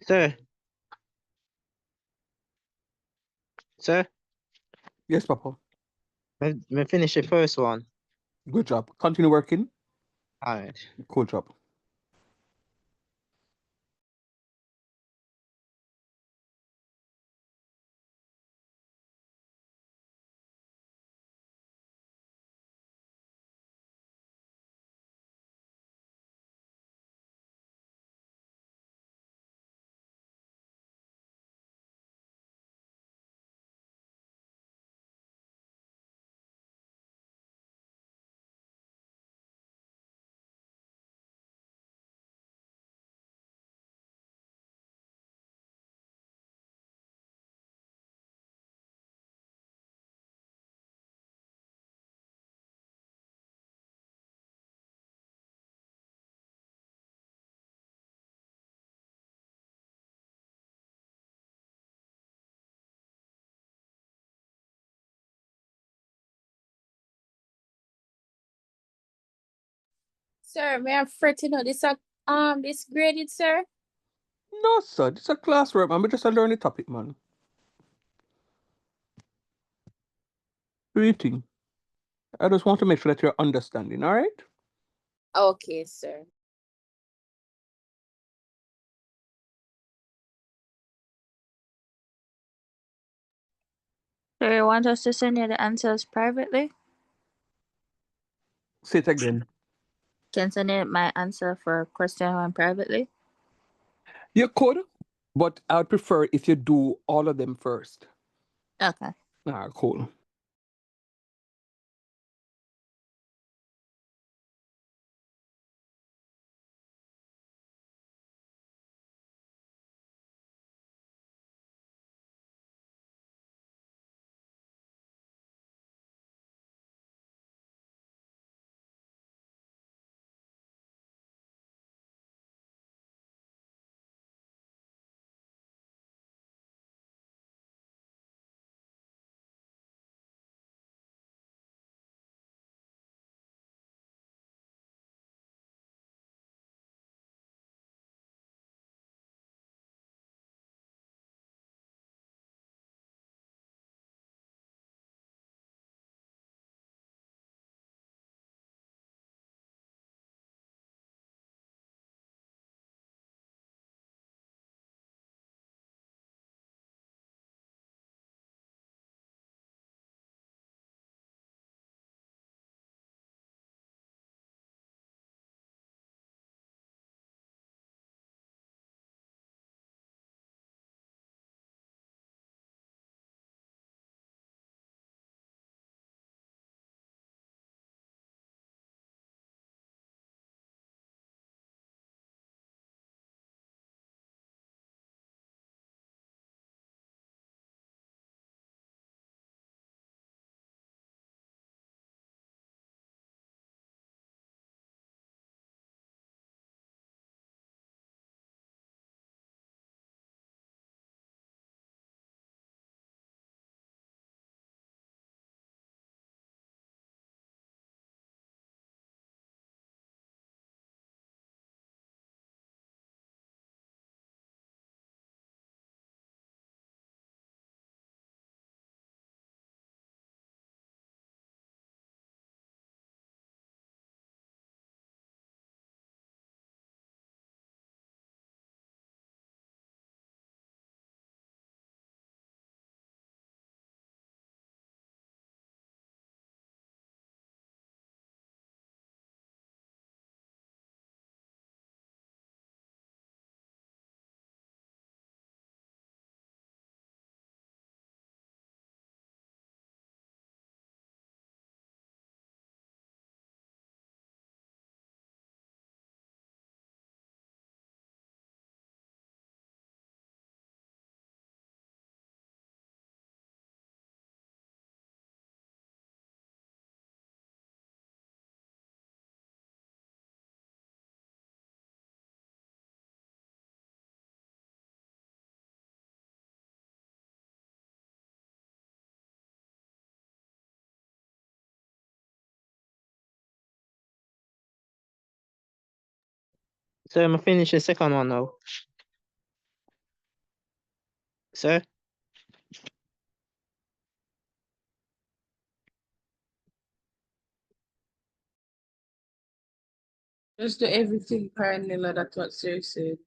Sir. Sir, Yes, Papa. me finish the first one. Good job. Continue working. All right. Cool job. Sir, may I fret to know this graded, sir? No, sir. This is a classroom. I'm just a learning topic, man. Reading. I just want to make sure that you're understanding, all right? Okay, sir. So you want us to send you the answers privately? Say it again. Can send you my answer for question one privately? You could, but I would prefer if you do all of them first. Okay. Ah, cool. So I'm finish the second one now. Sir? Just do everything parallel. That's what Sir said.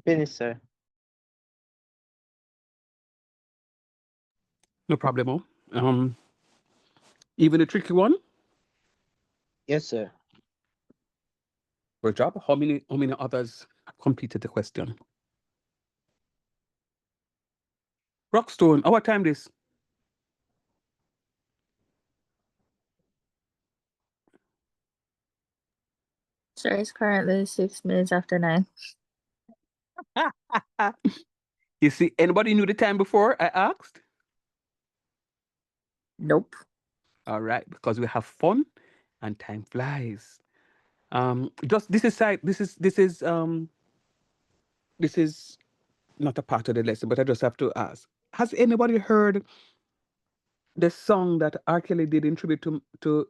Finish, sir. No problemo. Even a tricky one. Yes, sir. Good job. How many others have completed the question? Rockstone, our time this. Sir, it's currently 6 minutes after 9. You see, anybody knew the time before I asked? Nope. All right, because we have fun and time flies. Just this is not a part of the lesson, but I just have to ask. Has anybody heard the song that R. Kelly did in tribute to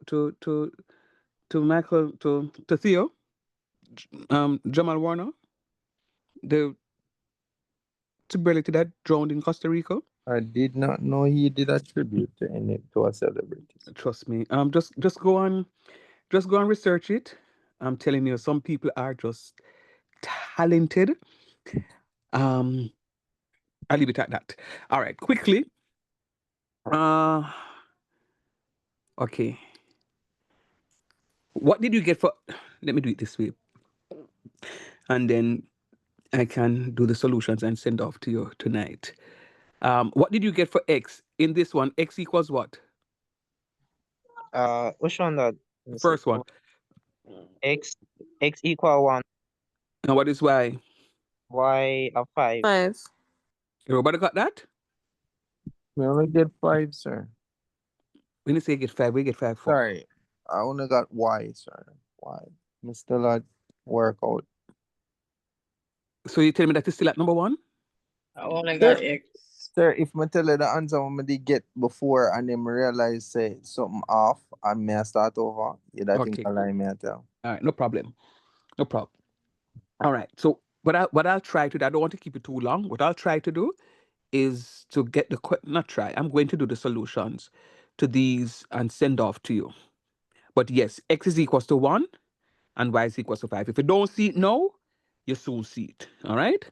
Michael to Theo? Jamal Warner? The celebrity that drowned in Costa Rica? I did not know he did a tribute to any to a celebrity. Trust me. Just go and research it. I'm telling you, some people are just talented. Um, I'll leave it at that. All right, quickly. Uh, okay. What did you get for? Let me do it this way, and then I can do the solutions and send off to you tonight. What did you get for x in this one? X equals what? Which one that? Let The me see. first one. X equal 1, And what is y? Y of 5. 5. Everybody got that? We only get five, sir. When you say get five, we get five for. Sorry, I only got Y, sir. Y. Me still at workout. So you tell me that is still at number one? I only Sir. got X. Sir, if me tell you the answer what me did get before and then me realize say something off and me I start over, you that think Okay. I lie me I tell. All right, no problem. No problem. All right. So what I'll try to do, I don't want to keep it too long. What I'll try to do is to get the not try. I'm going to do the solutions to these and send off to you. But yes, x is equals to 1 and y is equals to 5. If you don't see it now, you soon see it. All right.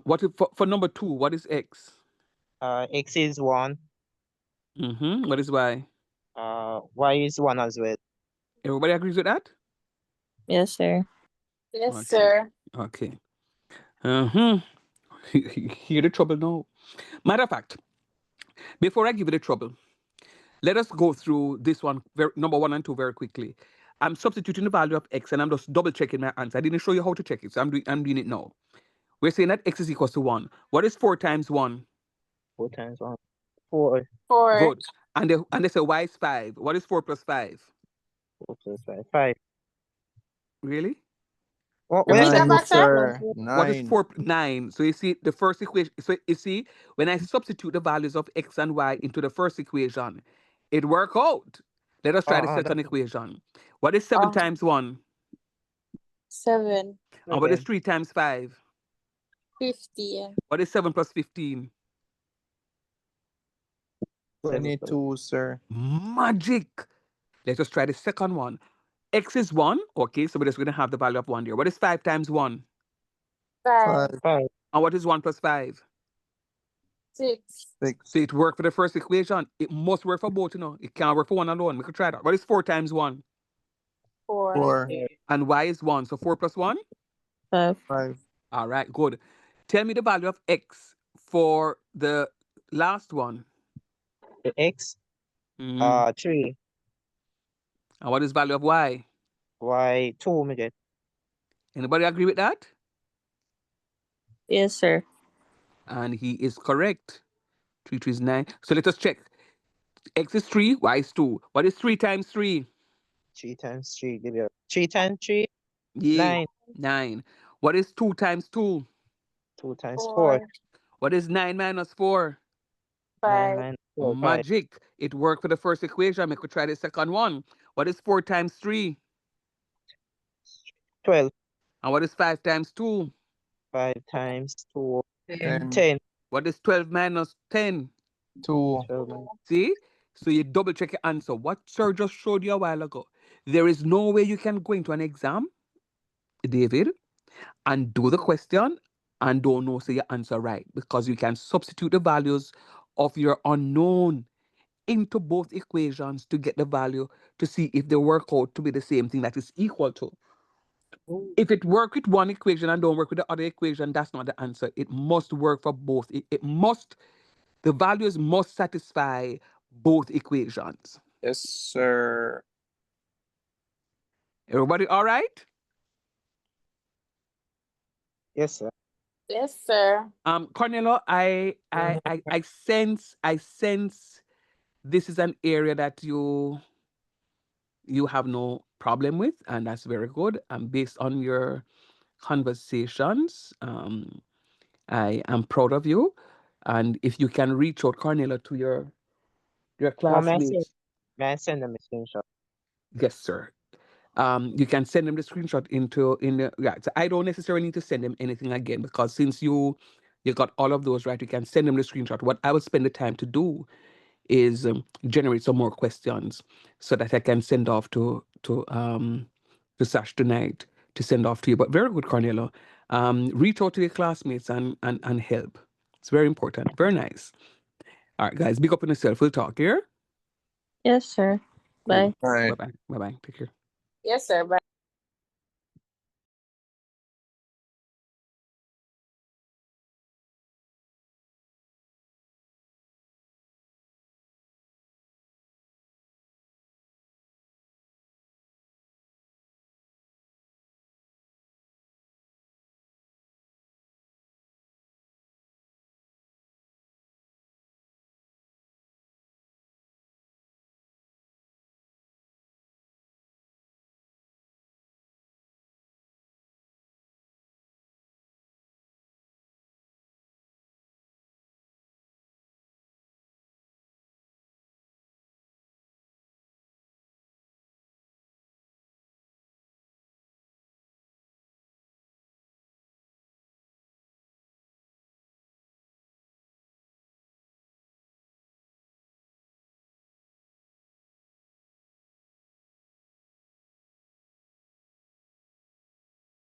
What if, for number 2, what is x? X is 1. What is y? Y is 1 as well. Everybody agrees with that? Yes, sir. Yes, Okay. sir. Okay. Hear the trouble now. Matter of fact, before I give you the trouble, let us go through this one, number 1 and 2, very quickly. I'm substituting the value of x and I'm just double checking my answer. I didn't show you how to check it, so I'm doing it now. We're saying that x is equals to 1. What is 4 times 1? 4 times 1. 4. 4. Good. And they say y is 5. What is 4 plus 5? 4 plus 5. 5. Really? Repeat Everybody, that Nine, back, sir. sir. what is 9. 4? 9. So you see the first equation. So you see, when I substitute the values of x and y into the first equation, it work out. Let us try the That second equation. What is 7 times 1? 7. And what is again. 3 times 5? 50. What is 7 plus 15? 22, sir. Magic. Let us try the second one. X is 1. Okay, so we're just going to have the value of 1 there. What is 5 times 1? 5. 5, 5. And what is 1 plus 5? 6. 6, So it worked for the first equation. It must work for both, It can't work for one alone. We could try that. What is 4 times 1? 4. 4, And y is 1. So 4 plus 1? 5. 5. All right, good. Tell me the value of x for the last one. The X. Mhm. 3. And what is value of y? Y 2 me get. Anybody agree with that? Yes, sir. And he is correct. 3 3 is 9. So let us check. X is 3, y is 2. What is 3 times 3? 3 times 3 give you 3 times 3. Yeah, 9. 9. What is 2 times 2? 2 times 4. 4. What is 9 minus 4? 9 5. minus 4. 5. Magic. It worked for the first equation. We could try the second one. What is 4 times 3? 12. And what is 5 times 2? 5 times 2. 10. 10, 10. What is 12 minus 10? 2. 12 minus See? So you double check your answer. What sir just showed you a while ago. There is no way you can go into an exam, David, and do the question and don't know say your answer right because you can substitute the values of your unknown into both equations to get the value to see if they work out to be the same thing that is equal to. If it work with one equation and don't work with the other equation, that's not the answer. It must work for both. It must, the values must satisfy both equations. Yes, sir. Everybody all right? Yes, sir. Yes, sir. Cornelo, I sense this is an area that you have no problem with, and that's very good. And based on your conversations, I am proud of you. And if you can reach out, Cornelia, to your Oh, classmates, may I send them a screenshot? yes, sir. You can send them the screenshot in the yeah. So I don't necessarily need to send them anything again because since you You got all of those right. You can send them the screenshot. What I will spend the time to do is generate some more questions so that I can send off to Sash tonight to send off to you. But very good, Cornello. Reach out to your classmates and help. It's very important. Very nice. All right, guys, big up on yourself. We'll talk here. Yes, sir. Cool. Bye. Bye bye. Bye bye. Take care. Yes, sir. Bye.